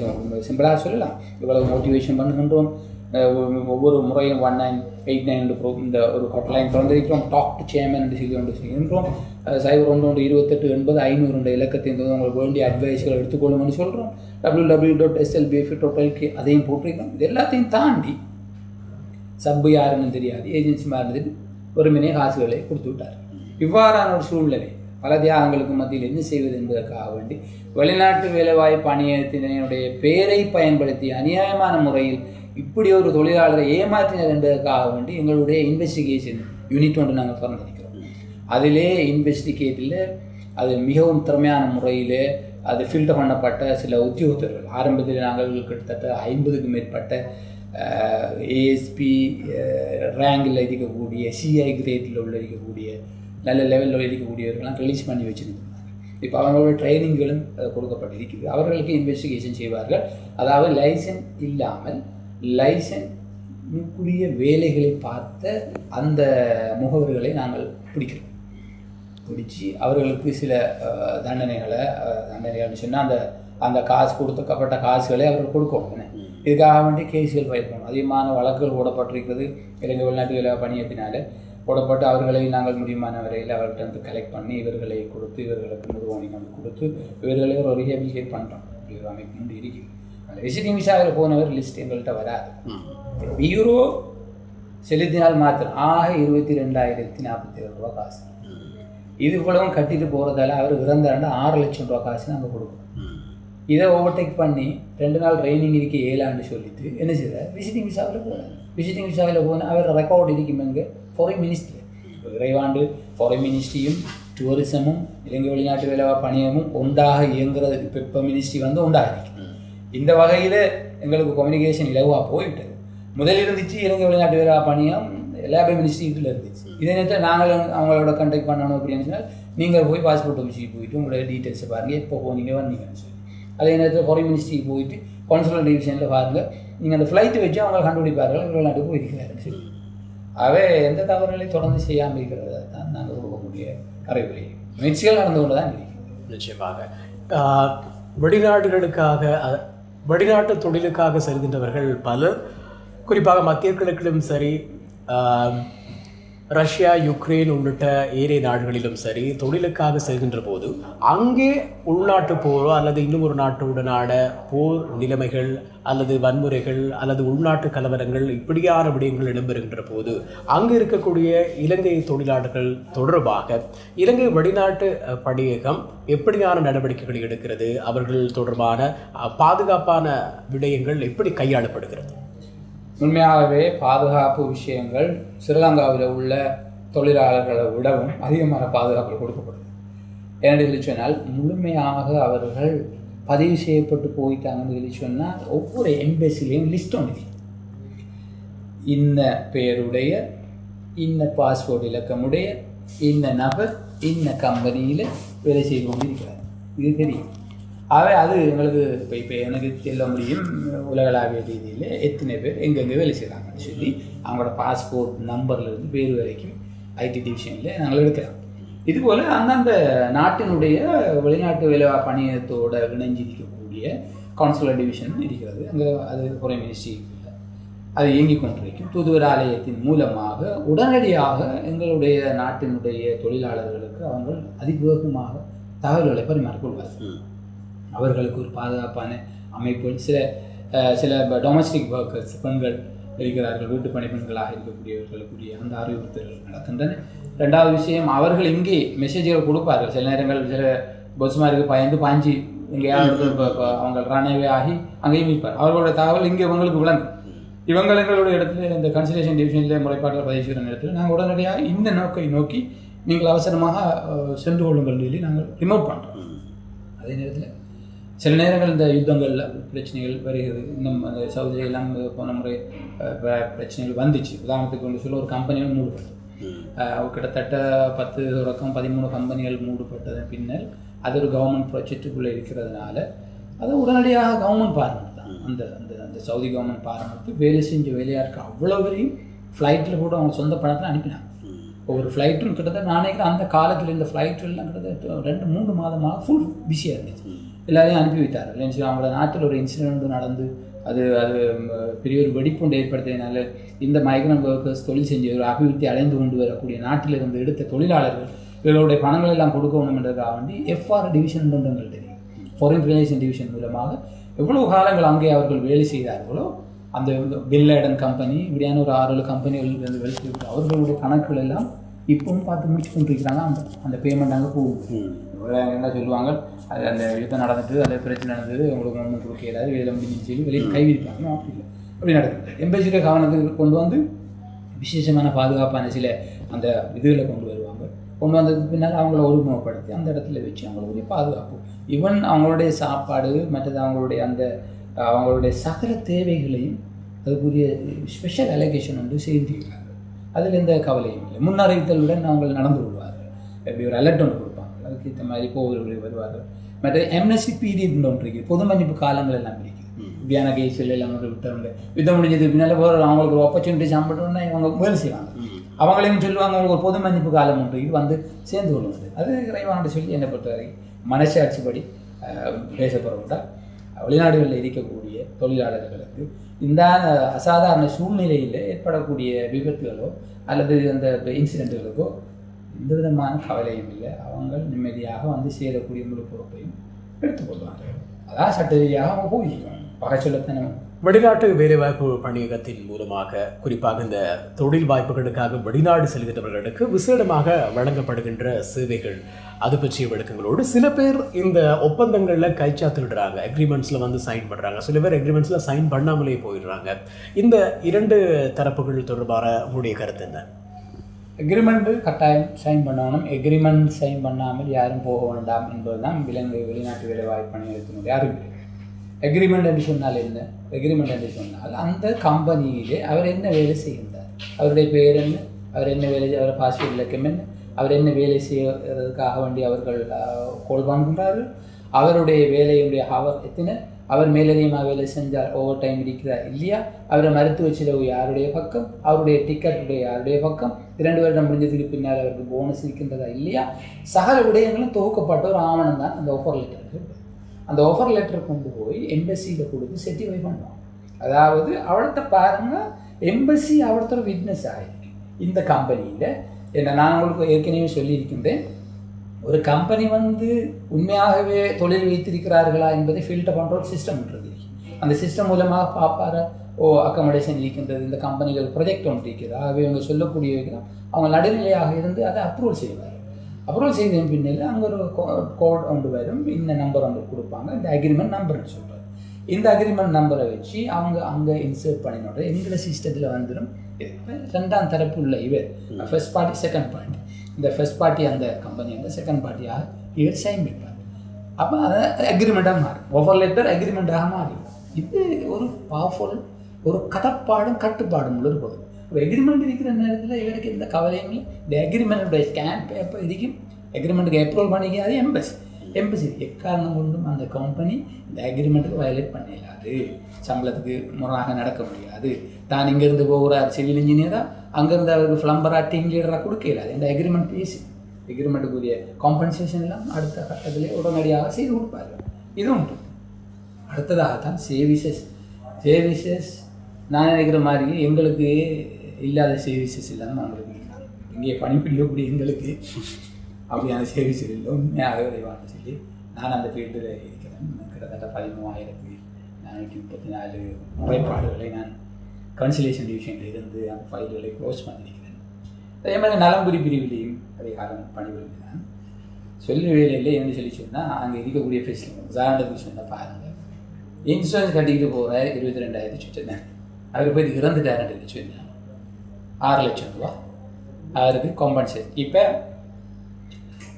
சிம்பிளாக சொல்லலாம் இவ்வளவு மோட்டிவேஷன் பண்ணுகின்றோம் ஒவ்வொரு முறையும் 1989 இந்த ஒரு ஹாட்லைன் திறந்திருக்கிறோம் டாக் டு சேர்மன் என்று சொல்லி கொண்டு செய்கின்றோம் 012880 இலக்கத்தின் உங்களுக்கு வேண்டிய அட்வைஸ்களை எடுத்துக்கொள்ளும்னு சொல்கிறோம் www.slbf.lk அதையும் போட்டிருக்கிறோம் இது எல்லாத்தையும் தாண்டி சப்பு யாருன்னு தெரியாது ஏஜென்சி மாதிரி வெறுமனே காசுகளை கொடுத்து விட்டார் இவ்வாறான ஒரு சூழ்நிலை பல தியாகங்களுக்கு மத்தியில் என்ன செய்வது என்பதற்காக வேண்டி வெளிநாட்டு வேலைவாய்ப்பு அணியத்தினுடைய பெயரை பயன்படுத்தி அநியாயமான முறையில் இப்படி ஒரு தொழிலாளரை ஏமாற்றினர் என்பதற்காக வேண்டி எங்களுடைய இன்வெஸ்டிகேஷன் யூனிட் ஒன்று நாங்கள் திறந்திருக்கிறோம் அதிலே இன்வெஸ்டிகேட்டில் அது மிகவும் திறமையான முறையில் அது ஃபில்டர் பண்ணப்பட்ட சில உத்தியோகத்தர்கள் ஆரம்பத்தில் நாங்கள் கிட்டத்தட்ட 50க்கும் மேற்பட்ட ஏஎஸ்பி ரேங்கில் இருக்கக்கூடிய சிஐ கிரேட்டில் உள்ள இருக்கக்கூடிய நல்ல லெவலில் இருக்கக்கூடியவர்கள்லாம் ரிலீஸ் பண்ணி வச்சுருந்தாங்க இப்போ அவங்களோட ட்ரைனிங்களும் கொடுக்கப்பட்டிருக்குது அவர்களுக்கு இன்வெஸ்டிகேஷன் செய்வார்கள் அதாவது லைசன்ஸ் இல்லாமல் லைசன்ஸுக்குரிய வேலைகளை பார்த்த அந்த முகவர்களை நாங்கள் பிடிச்சு அவர்களுக்கு சில தண்டனைகள்னு சொன்னால் அந்த காசு கொடுக்கப்பட்ட காசுகளை அவர்கள் கொடுக்கணும் இதுக்காக வேண்டி கேஸுகள் ஃபைல் பண்ணணும் அதிகமான வழக்குகள் போடப்பட்டிருக்கிறது இலங்கை வெளிநாட்டு வேலை பணியத்தினால போடப்பட்டு அவர்களை நாங்கள் முடியுமான வரையில் அவர்கிட்ட வந்து கலெக்ட் பண்ணி இவர்களை கொடுத்து இவர்களுக்கு நிறுவனி கொண்டு கொடுத்து இவர்களை ஒரு ரீஹபிலிட்டேட் பண்ணுறோம் அமைப்பு முடி இருக்குது அந்த விசிட்டிங் விசாவில் போனவர் லிஸ்ட் எங்கள்கிட்ட வராது யூரோ செலுத்தினால் மாத்திரம் ஆக 22,047 ரூபா காசு இது இவ்வளவும் கட்டிட்டு போகிறதால அவர் இறந்தாண்டா 6 லட்சம் ரூபா காசு நாங்கள் கொடுப்போம் இதை ஓவர்டேக் பண்ணி 2 நாள் ட்ரைனிங் இருக்கு 7 ஆண்டு சொல்லிட்டு என்ன செய்தார் விசிட்டிங் விசாவில் போனார் விசிட்டிங் விசாவில் போனால் அவர் ரெக்கார்டு இருக்கும் எங்கே ஃபாரின் மினிஸ்ட்ரி விரைவாண்டு ஃபாரின் மினிஸ்ட்ரியும் டூரிசமும் இலங்கை வெளிநாட்டு வேலை பணியமும் ஒன்றாக இயங்குறது இப்போ மினிஸ்ட்ரி வந்து ஒன்றாக இருக்கு இந்த வகையில் எங்களுக்கு கம்யூனிகேஷன் இலவாக போயிட்டு முதல் இருந்துச்சு இலங்கை வெளிநாட்டு வேலை பணியம் லேபர் மினிஸ்ட்ரியில் இருந்துச்சு இதே நேரத்தில் நாங்கள் அவங்களோட கண்டக்ட் பண்ணணும் அப்படின்னு சொன்னால் நீங்கள் போய் பாஸ்போர்ட் ஆஃபீஸுக்கு போயிட்டு உங்களோட டீட்டெயில்ஸை பாருங்கள் எப்போ போனீங்க வந்தீங்கன்னு சொல்லி அதே நேரத்தில் ஃபாரின் மினிஸ்ட்ரிக்கு போயிட்டு கான்சுலர் டிவிஷனில் பாருங்கள் நீங்கள் அந்த ஃப்ளைட்டு வச்சு அவங்க கண்டுபிடிப்பார்கள் வெளிநாட்டுக்கு போயிருக்கிறாருன்னு சொல்லி அவை எந்த தவறுகளையும் தொடர்ந்து செய்யாமல் இருக்கிறத தான் நாங்கள் கொடுக்கக்கூடிய அறிவுரை முயற்சிகள் நடந்து கொண்டு தான் இருக்கிறது நிச்சயமாக வெளிநாட்டு தொழிலுக்காக செல்கின்றவர்கள் பலர் குறிப்பாக மத்திய கிழக்கிலும் சரி ரஷ்யா யுக்ரைன் உள்ளிட்ட ஏனைய நாடுகளிலும் சரி தொழிலுக்காக செல்கின்ற போது அங்கே உள்நாட்டு போரோ அல்லது இன்னும் ஒரு நாட்டுடனான போர் நிலைமைகள் அல்லது வன்முறைகள் அல்லது உள்நாட்டு கலவரங்கள் இப்படியான விடயங்கள் இடம்பெறுகின்ற போது அங்கு இருக்கக்கூடிய இலங்கை தொழிலாளர்கள் தொடர்பாக இலங்கை வெளிநாட்டு பணியகம் எப்படியான நடவடிக்கைகள் எடுக்கிறது அவர்கள் தொடர்பான பாதுகாப்பான விடயங்கள் எப்படி கையாளப்படுகிறது உண்மையாகவே பாதுகாப்பு விஷயங்கள் ஸ்ரீலங்காவில் உள்ள தொழிலாளர்களை விடவும் அதிகமான பாதுகாப்பு கொடுக்கப்படுது ஏன்னு சொல்லி சொன்னால் முழுமையாக அவர்கள் பதிவு செய்யப்பட்டு போயிட்டாங்கன்னு சொல்லி சொன்னால் ஒவ்வொரு எம்பசிலையும் லிஸ்ட் ஒன்று இன்ன பெயருடைய இன்ன பாஸ்போர்ட் இலக்கமுடைய இன்ன நபர் இன்ன கம்பெனியில் வேலை செய்து கொண்டு இருக்கிறார் இது தெரியும் அது எங்களுக்கு இப்போ எனக்கு சொல்ல முடியும் உலகளாவிய ரீதியில் எத்தனை பேர் எங்கெங்கே வேலை செய்கிறாங்கன்னு சொல்லி அவங்களோட பாஸ்போர்ட் நம்பர்லேருந்து பேர் வரைக்கும் ஐடி டிவிஷனில் நாங்கள் எடுக்கிறோம். இதுபோல் அந்தந்த நாட்டினுடைய வெளிநாட்டு வேலை பணியத்தோடு இணைஞ்சிருக்கக்கூடிய கவுன்சிலர் டிவிஷன் இருக்கிறது. அங்கே அது ஃபாரின் மினிஸ்ட்ரி அது இயங்கிக் கொண்டிருக்கும். தூதுவர் ஆலயத்தின் மூலமாக உடனடியாக எங்களுடைய நாட்டினுடைய தொழிலாளர்களுக்கு அவங்க அதிவேகமாக தகவல்களை பரிமாறிக்கொள்வார்கள். அவர்களுக்கு ஒரு பாதுகாப்பான அமைப்புகள் சில டொமஸ்டிக் ஒர்க்கர்ஸ் பெண்கள் இருக்கிறார்கள், வீட்டு பணி பெண்களாக இருக்கக்கூடியவர்களுக்குரிய அந்த அறிவுறுத்தல்கள் நடக்கின்றன. ரெண்டாவது விஷயம், அவர்கள் இங்கே மெசேஜ்கள் கொடுப்பார்கள். சில நேரங்கள் சில பஸ்மாருக்கு பயந்து பாஞ்சி எங்கேயாவது அவங்க ரனவே ஆகி அங்கேயும் இருப்பார். அவர்களுடைய தகவல் இங்கே இவங்களுக்கு விளங்கும். இவங்க எங்களுடைய இடத்துல இந்த கன்சல்டேஷன் டிவிஷனில் முறைப்பாட்டில் பதிவு செய்கிற நேரத்தில் நாங்கள் உடனடியாக இந்த நோக்கை நோக்கி நீங்கள் அவசரமாக சென்று கொள்ளுங்கள் சொல்லி நாங்கள் ரிமோட் பண்ணுறோம். அதே நேரத்தில் சில நேரங்கள் இந்த யுத்தங்களில் பிரச்சனைகள் வருகிறது. இன்னும் அந்த சவுதியெல்லாம் போன முறை பிரச்சனைகள் வந்துச்சு. உதாரணத்துக்கு கொண்டு சொல்ல ஒரு கம்பெனிகள் மூடப்பட்டது. கிட்டத்தட்ட 10 தொடக்கம் 13 கம்பெனிகள் மூடப்பட்டதன் பின்னர் அது ஒரு கவர்மெண்ட் ப்ராஜெக்டுக்குள்ளே இருக்கிறதுனால அதை உடனடியாக கவர்மெண்ட் பாராமத்து தான் அந்த அந்த அந்த சவுதி கவர்மெண்ட் பாராமத்து வேலை செஞ்ச வேலையாருக்கு அவ்வளோ வரையும் ஃப்ளைட்டில் கூட அவங்க சொந்த பணத்தில் அனுப்பினாங்க. ஒவ்வொரு ஃப்ளைட்டும் கிட்டத்தட்ட நாளைக்கு அந்த காலத்தில் இந்த ஃப்ளைட்டெல்லாம் கிட்டத்தட்ட 2-3 மாதமாக ஃபுல் பிஸியாக இருந்துச்சு. எல்லாரையும் அனுப்பி வைத்தார்கள். இல்லைன்னு அவங்களோட நாட்டில் ஒரு இன்சிடென்ட் நடந்து அது பெரிய ஒரு வெடிப்புண்டு ஏற்படுத்தியதுனால இந்த மைக்ரண்ட் ஒர்க்கர்ஸ் தொழில் செஞ்சு ஒரு அபிவிருத்தி அடைந்து கொண்டு வரக்கூடிய நாட்டில் இருந்து எடுத்த தொழிலாளர்கள் இவர்களுடைய பணங்கள் எல்லாம் கொடுக்கணும் என்றதுக்காக வேண்டி FR டிவிஷன் ஒன்றுங்கள் தெரியும். ஃபாரின் ரிலேஷன் டிவிஷன் மூலமாக எவ்வளவு காலங்கள் அங்கே அவர்கள் வேலை செய்தார்களோ அந்த பில் லேடன் கம்பெனி இப்படியான ஒரு 6-7 கம்பெனிகள் வேலை செய்து அவர்களுடைய கணக்குகள் எல்லாம் இப்பவும் பார்த்து முடிச்சு கொண்டிருக்கிறாங்க. அந்த பேமெண்ட் அங்கே போகும். என்ன சொல்லுவாங்க, அது அந்த யுத்தம் நடந்துட்டு அந்த பிரச்சனை நடந்தது உங்களுக்கு ஒன்றும் கொடுக்க ஏதாவது வேலை முடிஞ்சுன்னு சொல்லி வெளியே கைவிரிப்பாங்க. அப்படி இல்லை, அப்படி நடக்குது. எம்பசியில் கவனத்துக்கு கொண்டு வந்து விசேஷமான பாதுகாப்பான சில அந்த இதுகளை கொண்டு வருவாங்க. கொண்டு வந்ததுக்கு பின்னால் அவங்கள ஒருமுகப்படுத்தி அந்த இடத்துல வச்சு அவங்களுடைய பாதுகாப்பு, ஈவன் அவங்களுடைய சாப்பாடு மற்றது அவங்களுடைய சகல தேவைகளையும் அதுக்குரிய ஸ்பெஷல் அலோகேஷன் வந்து செய்திருக்கிறாங்க. அதில் எந்த கவலையும் இல்லை. முன்னறிவித்தலுடன் அவங்க நடந்து கொள்வார்கள். எப்படி ஒரு அலர்ட் ஒன்று கொடுப்பாங்க, அதுக்கு இந்த மாதிரி போவர்கள் வருவார்கள். மற்ற எம்எஸ்சி பீரியட் ஒன்று இருக்குது, பொது மன்னிப்பு காலங்கள் எல்லாம் இருக்குது. இப்படியான கேஸில் எல்லாம் விட்டவங்க யுத்தம் முடிஞ்சதுக்கு பின்னால் அவங்களுக்கு ஒரு ஆப்பர்ச்சுனிட்டி சாப்பிட்டோன்னா இவங்க வேலை செய்வாங்க. அவங்களையும் சொல்லுவாங்க அவங்களுக்கு ஒரு பொது மன்னிப்பு காலம் ஒன்று இது வந்து சேர்ந்து கொள்வது. அது இறைவாண்டு சொல்லி என்னை பொறுத்தவரை மனசாட்சிப்படி பேசப்படுவதால் வெளிநாடுகளில் இருக்கக்கூடிய தொழிலாளர்களுக்கு இந்த அசாதாரண சூழ்நிலையில் ஏற்படக்கூடிய விபத்துகளோ அல்லது அந்த இன்சிடென்ட்டுகளுக்கோ எந்த விதமான கவலையும் இல்லை. அவங்க நிம்மதியாக வந்து சேரக்கூடிய முழு பொறுப்பையும் எடுத்துக்கொள்வாங்க. அதான் சட்ட ரீதியாக அவங்க போயிருக்கணும். பகை சொல்லத்தனம் வெளிநாட்டு வேலைவாய்ப்பு பணியகத்தின் மூலமாக குறிப்பாக இந்த தொழில் வாய்ப்புகளுக்காக வெளிநாடு செல்கின்றவர்களுக்கு விசேடமாக வழங்கப்படுகின்ற சேவைகள் அது பற்றிய விளக்கங்களோடு சில பேர் இந்த ஒப்பந்தங்களில் கைச்சாத்துடுறாங்க, அக்ரிமெண்ட்ஸில் வந்து சைன் பண்ணுறாங்க. சில பேர் அக்ரிமெண்ட்ஸில் சைன் பண்ணாமலே போயிடுறாங்க. இந்த 2 தரப்புகள் தொடர்பான உங்களுடைய கருத்து என்ன? எக்ரிமெண்ட்டு கட்டாயம் சைன் பண்ணணும். எக்ரிமெண்ட் சைன் பண்ணாமல் யாரும் போக வேண்டாம் என்பதுதான் வெளிநாட்டு வேலைவாய்ப்பு பணியகத்தினுடைய அறிவு. எக்ரிமெண்ட் என்று சொன்னால் என்ன? எக்ரிமெண்ட் என்று சொன்னால் அந்த கம்பெனியிலே அவர் என்ன வேலை செய்கின்றார், அவருடைய பேர் என்ன, அவர் என்ன வேலை, அவர் பாஸ்போர்ட் இலக்கம் என்ன, அவர் என்ன வேலை செய்வதற்காக வேண்டி அவர்கள் கோல் பண்ணுறார்கள், அவருடைய வேலையுடைய ஹவர் எத்தனை, அவர் மேலதிகமாக வேலை செஞ்சால் ஓவர் டைம் இருக்கிறார் இல்லையா, அவரை மருத்துவ செலவு யாருடைய பக்கம், அவருடைய டிக்கெட்டுடைய யாருடைய பக்கம், 2 வருடம் முடிஞ்சதுக்கு பின்னால் அவருக்கு போனஸ் இருக்கின்றதா இல்லையா, சகல விடயங்களும் தொகுக்கப்பட்ட ஒரு ஆவணம் தான் அந்த ஆஃபர் லெட்டர். அந்த ஆஃபர் லெட்டர் கொண்டு போய் எம்பசியில் கொடுத்து செட்டிஃபை பண்ணுவாங்க. அதாவது அவர்கிட்ட பாருங்கள், எம்பசி அவர்கிட்ட ஒரு விட்னஸ் ஆகிருக்கு இந்த கம்பெனியில். என்ன நான் உங்களுக்கு ஏற்கனவே சொல்லியிருக்கின்றேன், ஒரு கம்பெனி வந்து உண்மையாகவே தொழில் வைத்திருக்கிறார்களா என்பதை ஃபில்டர் பண்ணுற ஒரு சிஸ்டம் இருக்குது. அந்த சிஸ்டம் மூலமாக பார்ப்பாரு, அக்கமடேஷன் இருக்கின்றது, இந்த கம்பெனிகள் ப்ரொஜெக்ட் ஒன்று இருக்குது, ஆகவே அவங்க சொல்லக்கூடிய அவங்க நடுநிலையாக இருந்து அதை அப்ரூவல் செய்வார். அப்ரூவல் செய்த பின்னால் அங்கே ஒரு கோட் ஒன்று வரும், இந்த நம்பர் ஒன்று கொடுப்பாங்க, இந்த அக்ரிமெண்ட் நம்பர்னு சொல்கிறார். இந்த அக்ரிமெண்ட் நம்பரை வச்சு அவங்க அங்கே இன்சர்ட் பண்ணினோட எங்களை சிஸ்டத்தில் வந்துடும். 2ஆம் தரப்பு உள்ள இவர் ஃபர்ஸ்ட் பார்ட்டி செகண்ட் பார்ட்டி, இந்த ஃபர்ஸ்ட் பார்ட்டி அந்த கம்பெனி அந்த செகண்ட் பார்ட்டியாக இவர் சைன் வைப்பார். அப்போ அதை அக்ரிமெண்ட்டாக மாறும், ஆஃபர் லெட்டர் அக்ரிமெண்ட்டாக மாறிடும். இது ஒரு பவர்ஃபுல் ஒரு கட்டுப்பாடும் உள்ள ஒரு பொருள். இப்போ எக்ரிமெண்ட் இருக்கிற நேரத்தில் இவருக்கு எந்த கவலையும் இல்லை. இந்த அக்ரிமெண்ட்டுடைய ஸ்கேன் பேப்பர் இருக்கும், அக்ரிமெண்ட்டுக்கு அப்ரூவல் பண்ணிக்காது எம்பசி. எம்பசி எக்காரணம் கொண்டும் அந்த கம்பெனி இந்த அக்ரிமெண்ட்டுக்கு வயலேட் பண்ணிடாது, சம்பளத்துக்கு முரணாக நடக்க முடியாது. தான் இங்கேருந்து போகிறார் சிவில் இன்ஜினியராக, அங்கேருந்து அவருக்கு ஃப்ளம்பராக டீம் லீடராக கொடுக்கலாது. இந்த அக்ரிமெண்ட் பேசி எக்ரிமெண்ட்டுக்குரிய காம்பன்சேஷன் எல்லாம் அடுத்த கட்டத்திலே உடனடியாக செய்து கொடுப்பாரு. இது உண்டு. அடுத்ததாகத்தான் சேவிசஸ் நான் நினைக்கிற மாதிரி எங்களுக்கு இல்லாத சேவிசஸ் இல்லாமல் அவங்களுக்கு இருக்காங்க. இங்கே பணிபுரியக்கூடிய எங்களுக்கு அப்படியான சேவிஸ் இல்லை. உண்மையாக விரைவான சொல்லி நான் அந்த ஃபீல்டில் இருக்கிறேன். கிட்டத்தட்ட 13,434 முறைப்பாடுகளை நான் கன்சலேஷன் டிவிஷனில் இருந்து அந்த ஃபைல்களை க்ளோஸ் பண்ணியிருக்கிறேன். அதே மாதிரி நலம்புரி பிரிவிலையும் அதிகாரம் பணிபுரிந்தேன். சொல்ல வேலையில் என்ன சொல்லி சொன்னால் அங்கே இருக்கக்கூடிய ஃபெசிலிட்டி உதாரணத்துக்கு சொன்னால் பாருங்கள், இன்சூரன்ஸ் கட்டிக்கிட்டு போகிற 22,000 சொன்னேன். அவர் போய் இறந்துட்டாருன்னு சொன்னேன். 6 லட்சம் ரூபா அவருக்கு காம்பன்சேஷன். இப்போ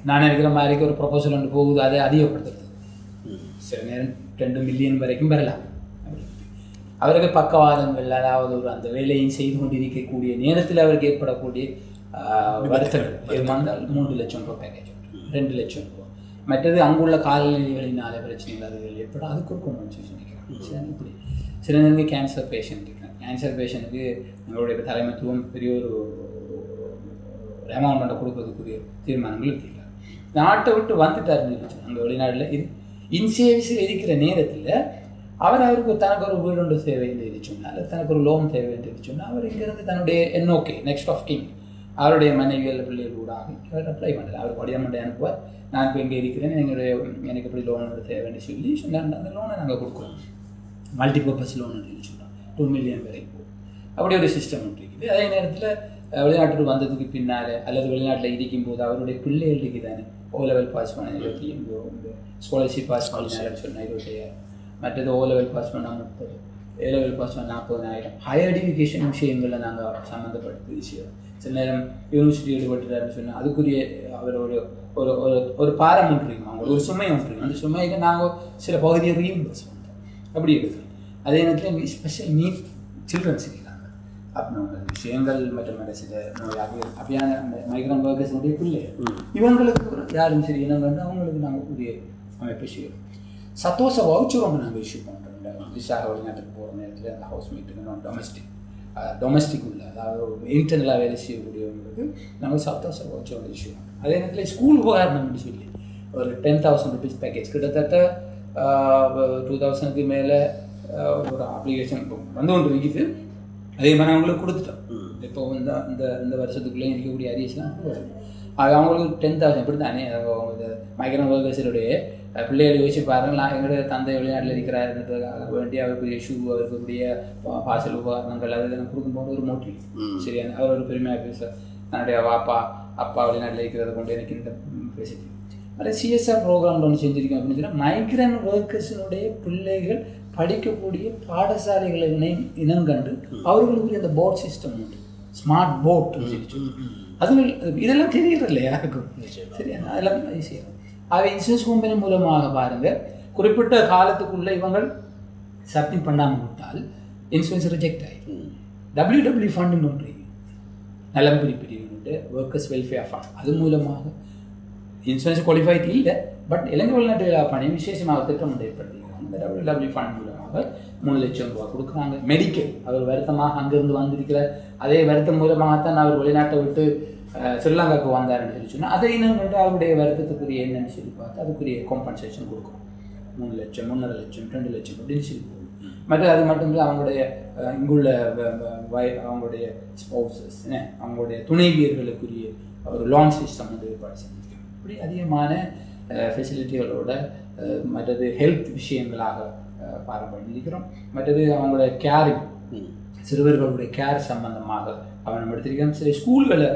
நான் நினைக்கிற மாதிரிக்கு ஒரு ப்ரொபோசல் ஒன்று போகுது, அதை அதிகப்படுத்துறது சில நேரம் 2 மில்லியன் வரைக்கும் பெறலாம். அவருக்கு பக்கவாதங்கள், அதாவது ஒரு அந்த வேலையும் செய்து கொண்டிருக்கக்கூடிய நேரத்தில் அவருக்கு ஏற்படக்கூடிய வருத்தங்கள் வந்தால் 3 லட்சம் ரூபா பேக்கேஜ், 2 லட்சம் ரூபா. மற்றது அங்குள்ள காலநிலைகளினால பிரச்சனைகள் அதுகள் ஏற்படும், அதுக்கு ஒரு காம்பன்சேஷன் இருக்கிறாங்க. இப்படி சில நேரம் கேன்சர் பேஷண்ட் இருக்கிறாங்க. கேன்சர் பேஷண்ட்டுக்கு எங்களுடைய தலைமைத்துவம் பெரிய ஒரு அமௌண்ட்டை கொடுப்பதுக்குரிய தீர்மானங்கள் இருக்கிறாங்க. நாட்டை விட்டு வந்துட்டாருன்னு அங்கே வெளிநாட்டில் இது இன்சேவிஸில் இருக்கிற நேரத்தில் அவருக்கு தனக்கு ஒரு வீடு ஒன்று தேவை என்று சொன்னால், தனக்கு ஒரு லோன் தேவை என்று சொன்னால், அவர் இங்கிருந்து தன்னுடைய என்ஓகே நெக்ஸ்ட் ஆஃப் கிங் அவருடைய மனைவிகள் பிள்ளைகள் கூட அவர் அப்ளை பண்ணுறாரு. அவர் படியாமட்டை அனுப்புவார், நான் இப்போ இங்கே இருக்கிறேன், எனக்கு இப்படி லோன் ஒன்று தேவைன்னு சொல்லி சொன்னார். அந்த லோனை நாங்கள் கொடுக்குறோம். மல்டிபர்பஸ் லோன் அப்படின்னு சொன்னோம், 2 மில்லியன் வரைக்கும். அப்படி ஒரு சிஸ்டம் ஒன்று இருக்குது. அதே நேரத்தில் வெளிநாட்டுக்கு வந்ததுக்கு பின்னால் அல்லது வெளிநாட்டில் இருக்கும்போது அவருடைய பிள்ளைகளுக்கு தானே O-level பாஸ் பண்ண 25, ஸ்காலர்ஷிப் பாஸ் பண்ணினாலும் சொன்னால் 27, மற்றது O-level பாஸ் பண்ணால் 30, A-level பாஸ் பண்ணால் 40,000. ஹையர் எஜுகேஷன் விஷயங்களில் நாங்கள் சம்மந்தப்படுத்த விஷயம். சில நேரம் யூனிவர்சிட்டி ஈடுபட்டுறாருன்னு சொன்னால் அதுக்குரிய அவர் ஒரு ஒரு ஒரு பாரம் ஒன்று இருக்கும், அவங்களுக்கு ஒரு சுமை ஒன்று இருக்கும். அந்த சுமைக்கு நாங்கள் சில பகுதியை ரீஇம்பர்ஸ் பண்ணுறோம். அப்படி இருக்குது. அதே நேரத்தில் ஸ்பெஷல் நீட் சில்ட்ரன்ஸ் இருக்காங்க அப்படின்ற விஷயங்கள் மற்றும் சில நோயாளிகள் அப்படியான அந்த மைக்ரண்ட் ஒர்க்கர்ஸுடைய பிள்ளைகள் இவங்களுக்கு யாரும் சரி இனம் கண்டு அவங்களுக்கு நாங்கள் புதிய அமைப்பு செய்யணும். சத்தோஷ வவுச்சர் ஒன்று நாங்கள் இஷ்யூ பண்ணுறோம். விசாக வெளிநாட்டுக்கு போகிற நேரத்தில் அந்த ஹவுஸ் மேட்டுக்கு டொமஸ்டிக் உள்ள, அதாவது இன்டர்னலாக வேலை செய்யக்கூடியவங்களுக்கு நாங்கள் சத்தோஷ வவுச்சர் ஒன்று இஷ்யூ பண்ணுறோம். அதே நேரத்தில் ஸ்கூல் உபகரணம்னு சொல்லி ஒரு 10,000 rupees பேக்கேஜ், கிட்டத்தட்ட 2,000க்கு மேலே ஒரு அப்ளிகேஷன் வந்து ஒன்று இருக்குது. அதே மாதிரி அவங்களுக்கு கொடுத்துட்டோம். இப்போ இந்த வருஷத்துக்குள்ளே இருக்கக்கூடிய அரியஸ்லாம் வருது. அது அவங்களுக்கு 10,000 எப்படி தானே மைக்ரண்ட் ஒர்க்கர்ஸுடைய பிள்ளைகள் யோசிச்சு பாருங்கள். நான் எங்களுடைய தந்தை வெளிநாட்டில் இருக்கிறாருன்றதுக்காக வேண்டி அவருக்குரிய ஷூ, அவருக்குரிய பாசல் உபகரணங்கள் அதெல்லாம் கொடுக்கும்போது ஒரு மோட்டிவ் சரியான அவர் ஒரு பெருமையாக பேசுவார். என்னுடைய அப்பா வெளிநாட்டில் இருக்கிறத கொண்டு எனக்கு இந்த பேசிட்டு அதே CSR ப்ரோக்ராம் ஒன்று செஞ்சுருக்கேன் அப்படின்னு சொன்னால் மைக்ரண்ட் ஒர்க்கர்ஸினுடைய பிள்ளைகள் படிக்கக்கூடிய பாடசாலைகளை இனங்கண்டு அவர்களுக்குரிய அந்த போர்ட் சிஸ்டம் உண்டு, ஸ்மார்ட் போர்ட் அது இதெல்லாம் தெரியறதில்ல யாருக்கும். சரி, அதெல்லாம் செய்யணும். ஆக இன்சூரன்ஸ் கம்பெனி மூலமாக பாருங்கள், குறிப்பிட்ட காலத்துக்குள்ளே இவங்கள் சப்மிட் பண்ணாமல் விட்டால் இன்சூரன்ஸ் ரிஜெக்ட் ஆகிடும். WW ஃபண்டுன்னு ஒன்று நலம்புரி பிரிவு ஒர்க்கர்ஸ் வெல்ஃபேர் ஃபண்ட், அது மூலமாக இன்சூரன்ஸ் குவாலிஃபைட் இல்லை, பட் இலங்கை வெளிநாட்டு பணி விசேஷமாக திட்டம் ஒன்று ஏற்படுத்திக்கிறாங்க. இந்த WW ஃபண்ட் மூலமாக 3 லட்சம் ரூபா கொடுக்குறாங்க. மெடிக்கல் அவர் வருத்தமாக அங்கேருந்து வந்திருக்கிறார், அதே வருத்தம் மூலமாகத்தான் அவர் வெளிநாட்டை விட்டு ஸ்ரீலங்காவுக்கு வந்தாருன்னு சொல்லி சொன்னால் அதை இன்னும் அவருடைய வருத்தத்துக்குரிய என்னன்னு சொல்லி பார்த்து அதுக்குரிய காம்பன்சேஷன் கொடுக்கும். 3 லட்சம், 3.5 லட்சம், 2 லட்சம் அப்படின்னு சொல்லி போகும். மற்ற அது மட்டும் இல்லை அவங்களுடைய இங்குள்ள அவங்களுடைய ஸ்பௌசஸ், அவங்களுடைய துணைவியர்களுக்குரிய ஒரு லோன் சிஸ்டம் வந்து ஏற்பாடு செஞ்சிருக்கோம். இப்படி அதிகமான ஃபெசிலிட்டிகளோட மற்றது ஹெல்த் விஷயங்களாக பாரம்பரியிருக்கிறோம். மற்றது அவங்களுடைய கேரிங், சிறுவர்களுடைய கேர் சம்பந்தமாக கவனம் எடுத்திருக்கிறோம். சில ஸ்கூல்களை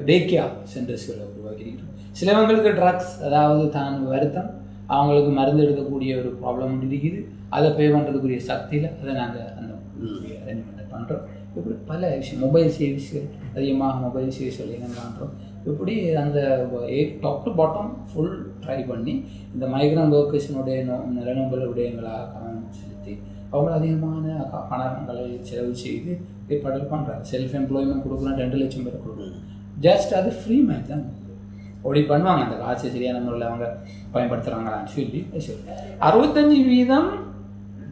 டே கேர் சென்டர்ஸ்களை உருவாக்கியிருக்கிறோம். சிலவங்களுக்கு ட்ரக்ஸ், அதாவது தான் வருத்தம் அவங்களுக்கு மருந்து எடுக்கக்கூடிய ஒரு ப்ராப்ளம் ஒன்று இருக்குது, அதை பே பண்ணுறதுக்குரிய சக்தியில் அதை நாங்கள் அந்த அரேஞ்ச்மெண்ட்டை பண்ணுறோம். இப்படி பல விஷயம், மொபைல் சர்வீஸ்கள் அதிகமாக மொபைல் சர்வீஸ்கள் என்ன பண்ணுறோம். இப்படி அந்த top to bottom full dry பண்ணி இந்த மைக்ரண்ட் ஒர்க்கர்ஸினுடைய நிலநம்பல் விடயங்களாக கவனம் செலுத்தி அவங்கள அதிகமான பணங்களை செலவு செய்து ஏற்பாடு பண்ணுறாங்க. செல்ஃப் எம்ப்ளாய்மெண்ட் கொடுக்குறோம், 2 லட்சம் பேர் கொடுக்குறோம். ஜஸ்ட் அது ஃப்ரீ மேட் தான் கொடுக்குறோம். ஆடிட் பண்ணுவாங்க அந்த காசை சரியான முறையில் அவங்க பயன்படுத்துகிறாங்களான்னு சொல்லி 65%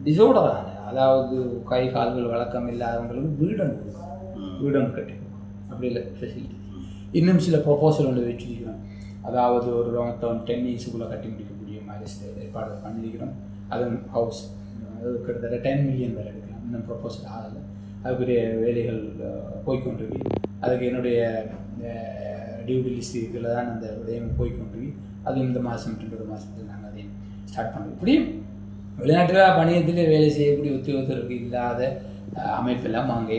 டிசோர்டரான, அதாவது கை கால்கள் வழக்கம் இல்லாதவங்களுக்கு வீடு கட்டி அப்படி இல்லை ஃபெசிலிட்டி. இன்னும் சில ப்ரொபோசல் ஒன்று வச்சுருக்கிறோம், அதாவது ஒரு லாங் 10 இயர்ஸுக்குள்ளே கட்டி முடிக்கக்கூடிய மாதிரி ஏற்பாடு பண்ணியிருக்கிறோம். அதுவும் ஹவுஸ் அது கிட்டத்தட்ட 10 மில்லியன் வேலை எடுக்கலாம். இன்னும் ப்ரொபோசல் ஆகலை, அதுக்குரிய வேலைகள் போய்கொண்டிருக்கு. அதுக்கு என்னுடைய டியூ டிலிஸ்டில் தான் அந்த விடயம் போய்கொண்டிருக்கு. அது இந்த மாதம் 2 மாதத்தில் நாங்கள் அதையும் ஸ்டார்ட் பண்ணுறோம். இப்படி வெளிநாட்டில் பணியத்திலே வேலை செய்யக்கூடிய உத்தியோகத்தருக்கு இல்லாத அமைப்பெல்லாம் அவங்க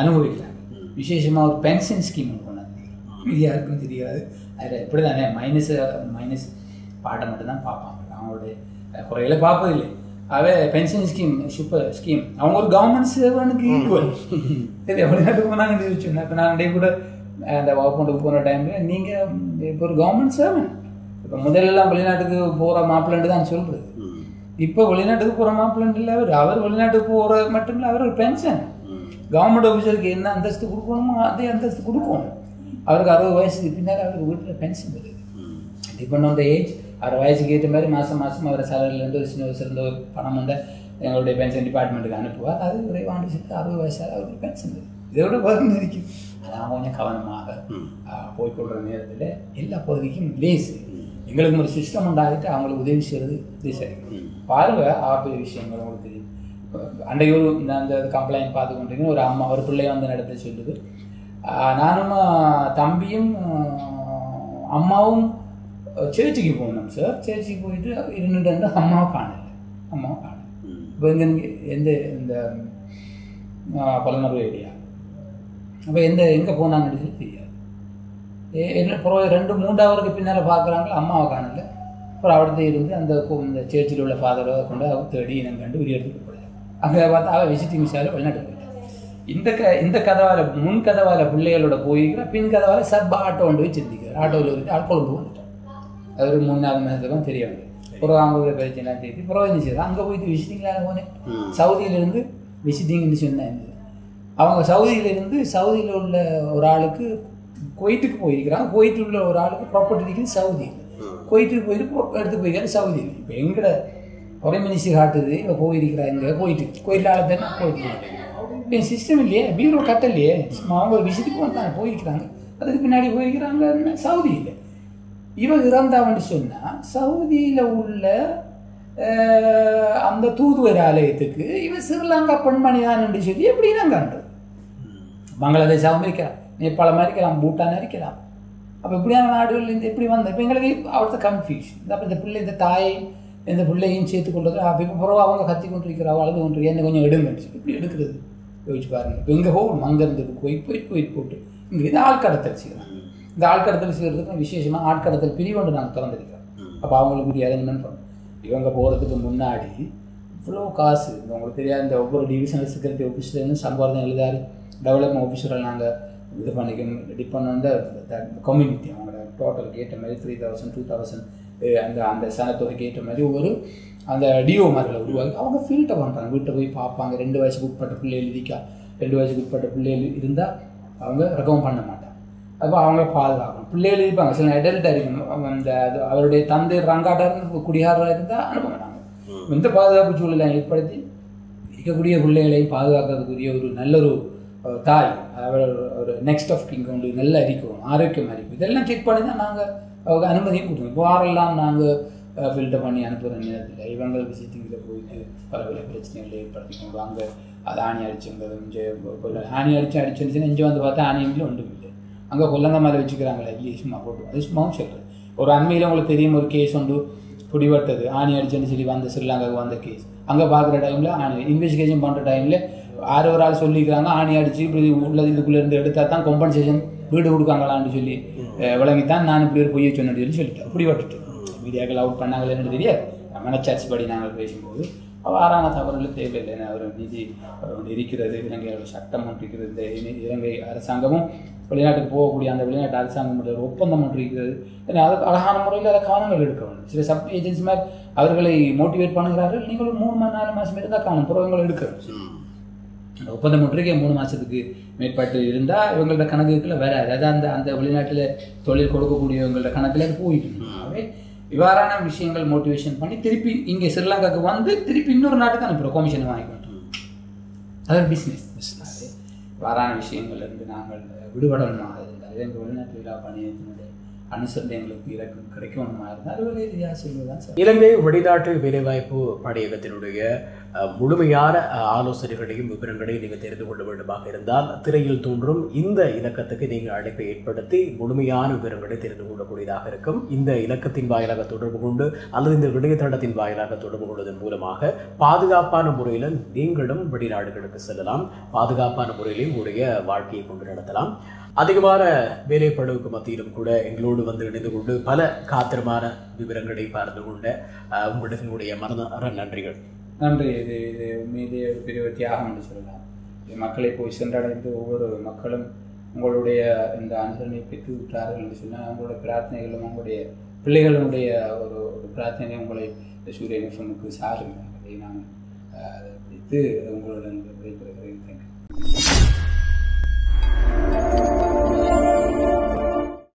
அனுபவிக்கிறாங்க. விசேஷமாக ஒரு பென்ஷன் ஸ்கீம் ஒன்று கொண்டாந்து, இது யாருக்கும் தெரியாது. அதில் எப்படி தானே மைனஸ் பாட்டை மட்டும்தான் பார்ப்பாங்க, அவங்களுடைய குறைகளை பார்ப்பதில்லை. Pension scheme super scheme. அவங்க ஒரு கவர்மெண்ட் சேவனுக்கு ஈக்குவல். சரி, வெளிநாட்டுக்கு போனாங்க சொன்னேன். இப்போ நான் கூட அந்த வகுப்புக்கு போன டைமில் நீங்கள் இப்போ ஒரு கவர்மெண்ட் சேவன். இப்போ முதல்லலாம் வெளிநாட்டுக்கு போகிற மாப்பிள்ளை தான் சொல்கிறது. இப்போ வெளிநாட்டுக்கு போகிற மாப்பிள்ளை இல்லை, அவர் வெளிநாட்டுக்கு போகிற மட்டும் இல்லை, அவர் ஒரு பென்ஷன். கவர்மெண்ட் ஆஃபீஸருக்கு என்ன அந்தஸ்து கொடுக்கணுமோ அதே அந்தஸ்து கொடுக்கணும். அவருக்கு 60 வயசுக்கு பின்னால் அவருக்கு வீட்டில் பென்ஷன் வருது. Depend on the age. 6 வயசுக்கு ஏற்ற மாதிரி மாதம் அவர் சேலரிலேருந்து ஒரு சிறந்த ஒரு பணம் வந்து எங்களுடைய பென்ஷன் டிபார்ட்மெண்ட்டுக்கு அனுப்புவார். அது விரைவாண்டு சேர்த்து 60 வயசாக அவருக்கு பென்ஷன் வருது. இதோட பகிர்ந்து இருக்குது. அதான் கொஞ்சம் கவனமாக போய்கொள்கிற நேரத்தில் எல்லா பகுதிக்கும் லேஸு எங்களுக்கு ஒரு சிஸ்டம் உண்டாகிட்டு அவங்களுக்கு உதவி செய்கிறது இது சரி. பாருங்கள், ஆப்பிள் விஷயங்கள் உங்களுக்கு தெரியும். அன்றைக்கு ஒரு அந்த கம்ப்ளைண்ட் பார்த்து கொண்டிருக்கீங்க. ஒரு அம்மா ஒரு பிள்ளைய வந்து நடத்த சொல்லுது, நானும் தம்பியும் அம்மாவும் சேர்ச்சிக்கு போகணும் சார். சேர்ச்சிக்கு போயிட்டு 2 அம்மாவை காணலை. இப்போ எந்த இந்த பலனூர் ஏரியா. அப்போ எங்கே போனாங்கன்னு சொல்லி தெரியாது. என்ன அப்புறம் 2-3 ஹவருக்கு பின்னால் பார்க்குறாங்க, அம்மாவை காணலை. அப்புறம் அவர்கிட்ட இருந்து அந்த சேர்ச்சில் உள்ள ஃபாதரை கொண்டு அவர் தேடி இனம் கண்டு ஒரு இடத்துக்கு போயிடலாம். அங்கே பார்த்தா அவள் விசிட்டிங் விசாவில் வெளிநாட்டு போயிட்டான். இந்த கதவால் முன் கதவால் பிள்ளைகளோட போயிருக்கிற, பின் கதவால் சப் ஆட்டோ கொண்டு வச்சிருந்திருக்கார். ஆட்டோவில் இருந்து ஆட்கொழும்பு வந்துட்டான். அது ஒரு 3-4 மாதத்துக்கும் தெரிய வந்து அப்புறம் அவங்க பிரச்சனைலாம் தெரியுது. அப்புறம் என்ன செய்யுது, அங்கே போயிட்டு விசிட்டிங்லாம் போனேன். சவுதியிலேருந்து விசிட்டிங்னு சொன்னேன். அவங்க சவுதியில் உள்ள ஒரு ஆளுக்கு குவைத்துக்கு போயிருக்கிறாங்க. குவைத்தில் உள்ள ஒரு ஆளுக்கு ப்ராப்பர்ட்டி இருக்குது சவுதியில். குவைத்துக்கு போயிட்டு எடுத்து போயிருக்காரு சவுதியில். இப்போ எங்கட ஒரே மினிஸ்ட்ரி காட்டுது இப்போ போயிருக்கிறா. இங்கே கோயிட்டில் ஆளை தானே போயிட்டு என் சிஸ்டம் இல்லையே, பீரோ கட்டலையே. அவங்க ஒரு விசிட்டுக்கு வந்தாங்க, போயிருக்கிறாங்க. அதுக்கு பின்னாடி போயிருக்கிறாங்க சவுதியில். இவங்க இறந்தாவன்னு சொன்னால் சவுதியில் உள்ள அந்த தூதுவர் ஆலயத்துக்கு இவன் ஸ்ரீலங்கா பெண்மணி தான் சொல்லி எப்படி தான் காண்றது. பங்களாதேஷாகவும் இருக்கலாம், நேபாளமாக இருக்கலாம், பூட்டானாக இருக்கலாம். அப்போ இப்படியான நாடுகள்லேருந்து எப்படி வந்த இப்போ எங்களுக்கு அவர்த்த கன்ஃபியூஷன். அப்போ இந்த பிள்ளை இந்த தாயை இந்த பிள்ளையும் சேர்த்து கொண்டது. அப்போ இப்போ பிறகு அவங்க கத்தி கொண்டிருக்கிறாங்க, அழுது கொண்டிருக்க, என்ன கொஞ்சம் எடுங்க இப்படி எடுக்கிறது யோசிச்சு பாருங்கள். இப்போ எங்கே போகணும், அங்கேருந்து போயிட்டு போட்டு இங்கே இது ஆட்கடத்தல் செய்கிறாங்க. இந்த ஆட்கடத்தல் செய்கிறதுக்கு விசேஷமாக ஆட்கடத்தல் பிரிவு நாங்கள் திறந்துருக்கிறோம். அப்போ அவங்களுக்கு அரேஞ்ச்மெண்ட் பண்ணணும். இவங்க போகிறதுக்கு முன்னாடி இவ்வளோ காசு உங்களுக்கு தெரியாது. இந்த ஒவ்வொரு டிவிஷனல் செக்ரட்டரி ஆஃபீஸ்லேருந்து சம்பாதம் எழுதாரு. டெவலப்மெண்ட் ஆஃபீஸர்கள் நாங்கள் இது பண்ணிக்கணும். டிபெண்ட் வந்து கம்யூனிட்டி அவங்களோட டோட்டலுக்கு ஏற்ற மாதிரி 3000 2000 அந்த சனத்தொகைக்கு ஏற்ற மாதிரி ஒவ்வொரு அந்த டிஓ மாதிரில உருவாக்கி அவங்க ஃபில்டர் பண்ணுறாங்க. வீட்டை போய் பார்ப்பாங்க. 2 வயசுக்கு உட்பட்ட பிள்ளைகள் எழுதிக்கா, 2 வயசுக்கு உட்பட்ட பிள்ளைகள் இருந்தால் அவங்க ரெக்கமெண்ட் பண்ண மாட்டாங்க. அப்போ அவங்க பாதுகாக்கணும். பிள்ளைகள் இருப்பாங்க, சில அடல்ட்டாக இருக்கணும். அந்த அவருடைய தந்தை ரங்காட்டாக குடியாராக இருந்தால் அனுப்ப மாட்டாங்க. இந்த பாதுகாப்பு சூழலை ஏற்படுத்தி இருக்கக்கூடிய பிள்ளைகளையும் பாதுகாக்கிறதுக்குரிய ஒரு நல்ல ஒரு தாய், அவர் ஒரு நெக்ஸ்ட் ஆஃப் கிங் கொண்டு நல்லா இருக்கும், ஆரோக்கியமாக இருக்கும். இதெல்லாம் செக் பண்ணி தான் நாங்கள் அவங்க அனுமதியும் கொடுக்கணும். இப்போ வாரெல்லாம் நாங்கள் ஃபில்டர் பண்ணி அனுப்புகிற நேரத்தில் இவங்க விசிட்டிங்கில் போயிட்டு பல பிரச்சனைகளை ஏற்படுத்திக்கணும். அங்கே அது ஆணி அடிச்சுங்கிறது ஆணி அடிச்சுன்னு இங்கே வந்து பார்த்தா ஆணியில் ஒன்றும் இல்லை. அங்கே கொல்லங்க மேலே வச்சுக்கிறாங்களே, இல்லையே சும்மா போட்டு அது சும்மாவும் சொல்கிறேன். ஒரு அண்மையில் உங்களுக்கு தெரியும், ஒரு கேஸ் ஒன்று பிடிபட்டது, ஆணி அடிச்சுன்னு சொல்லி வந்த ஸ்ரீலங்காவுக்கு வந்த கேஸ். அங்கே பார்க்குற டைமில் ஆணி இன்வெஸ்டிகேஷன் பண்ணுற டைமில் ஒரு ஆள் சொல்லிக்கிறாங்க, ஆணி அடித்து இப்படி உள்ளது இதுக்குள்ளேருந்து எடுத்தால் தான் கொம்பன்சேஷன் வீடு கொடுக்காங்களான்னு சொல்லி விளங்கித்தான் நான் இப்படி ஒரு பொய்யை சொன்னு சொல்லி சொல்லிட்டேன். பிடிபட்டுட்டு மீடியாக்கள் அவுட் பண்ணாங்களேன்னு தெரியாது. மனச்சாட்சி படி நாங்கள் பேசும்போது அவ்வாறான தவறுகள் தேவையில்லை. ஒரு நீதி இருக்கிறது, இலங்கையோட சட்டம் ஒன்று இருக்கிறது, இலங்கை அரசாங்கமும் வெளிநாட்டுக்கு போகக்கூடிய அந்த வெளிநாட்டு அரசாங்கம் ஒரு ஒப்பந்தம் ஒன்று இருக்கிறது. அது அழகான முறையில் அதை கவனங்கள் எடுக்க வேண்டும். சில சப் ஏஜென்சி மாதிரி அவர்களை மோட்டிவேட் பண்ணுகிறார்கள். நீங்களும் 3 4 மாதம் இருந்தால் காணும் புறவங்களை எடுக்கணும். ஒப்பந்த முற்றுகை 3 மாதத்துக்கு மேற்பட்டு இருந்தால் இவங்களோட கணக்குகளில் வராது. அதாவது அந்த வெளிநாட்டில் தொழில் கொடுக்கக்கூடியவங்களோட கணக்கில் அது போயிட்டு ஆகவே இவ்வாறான விஷயங்கள் மோட்டிவேஷன் பண்ணி திருப்பி இங்கே ஸ்ரீலங்காவுக்கு வந்து திருப்பி இன்னொரு நாட்டுக்கு அனுப்புகிறோம், கமிஷன் வாங்கிக்கணும். அது ஒரு பிஸ்னஸ். இவ்வாறான விஷயங்கள்லேருந்து நாங்கள் விடுபடணுமாக இருந்தால் எங்கள் வெளிநாட்டு விழா பணியத்தினுடைய அனுசரணை எங்களுக்கு இலக்கு கிடைக்கணுமா இருந்தால் அறுவடை ரீதியாக சொல்வதுதான் சார். இலங்கை வெளிநாட்டு வேலைவாய்ப்பு பணியகத்தினுடைய முழுமையான ஆலோசனைகளையும் விவரங்களையும் நீங்கள் தெரிந்து கொள்ள வேண்டுமாக இருந்தால் திரையில் தோன்றும் இந்த இலக்கத்துக்கு நீங்கள் அழைப்பை ஏற்படுத்தி முழுமையான விவரங்களை தெரிந்து கொள்ளக்கூடியதாக இருக்கும். இந்த இலக்கத்தின் வாயிலாக தொடர்பு கொண்டு அல்லது இந்த இணையதளத்தின் வாயிலாக தொடர்பு கொள்வதன் மூலமாக பாதுகாப்பான முறையில் நீங்களும் வெளிநாடுகளுக்கு செல்லலாம், பாதுகாப்பான முறையிலே உங்களுடைய வாழ்க்கையை கொண்டு நடத்தலாம். அதிகமான வேலைப்பழுவுக்கு மத்தியிலும் கூட எங்களோடு வந்து இணைந்து கொண்டு பல காத்திரமான விவரங்களை பார்த்து கொண்ட உங்களுடைய மனதார நன்றிகள். நன்றி. இது உண்மையிலே ஒரு பெரிய தியாகம் என்று சொல்லலாம். மக்களை போய் சென்றடைந்து ஒவ்வொரு மக்களும் உங்களுடைய இந்த அனுசரணை பெற்று விட்டார்கள் என்று சொன்னால் அவங்களுடைய பிரார்த்தனைகளும் உங்களுடைய பிள்ளைகளுடைய ஒரு பிரார்த்தனை உங்களை சூரியன் எஃப்எம்முக்கு சாருங்கள். அதை நான் பிடித்து உங்களுடன் விடைபெறுகிறேன்.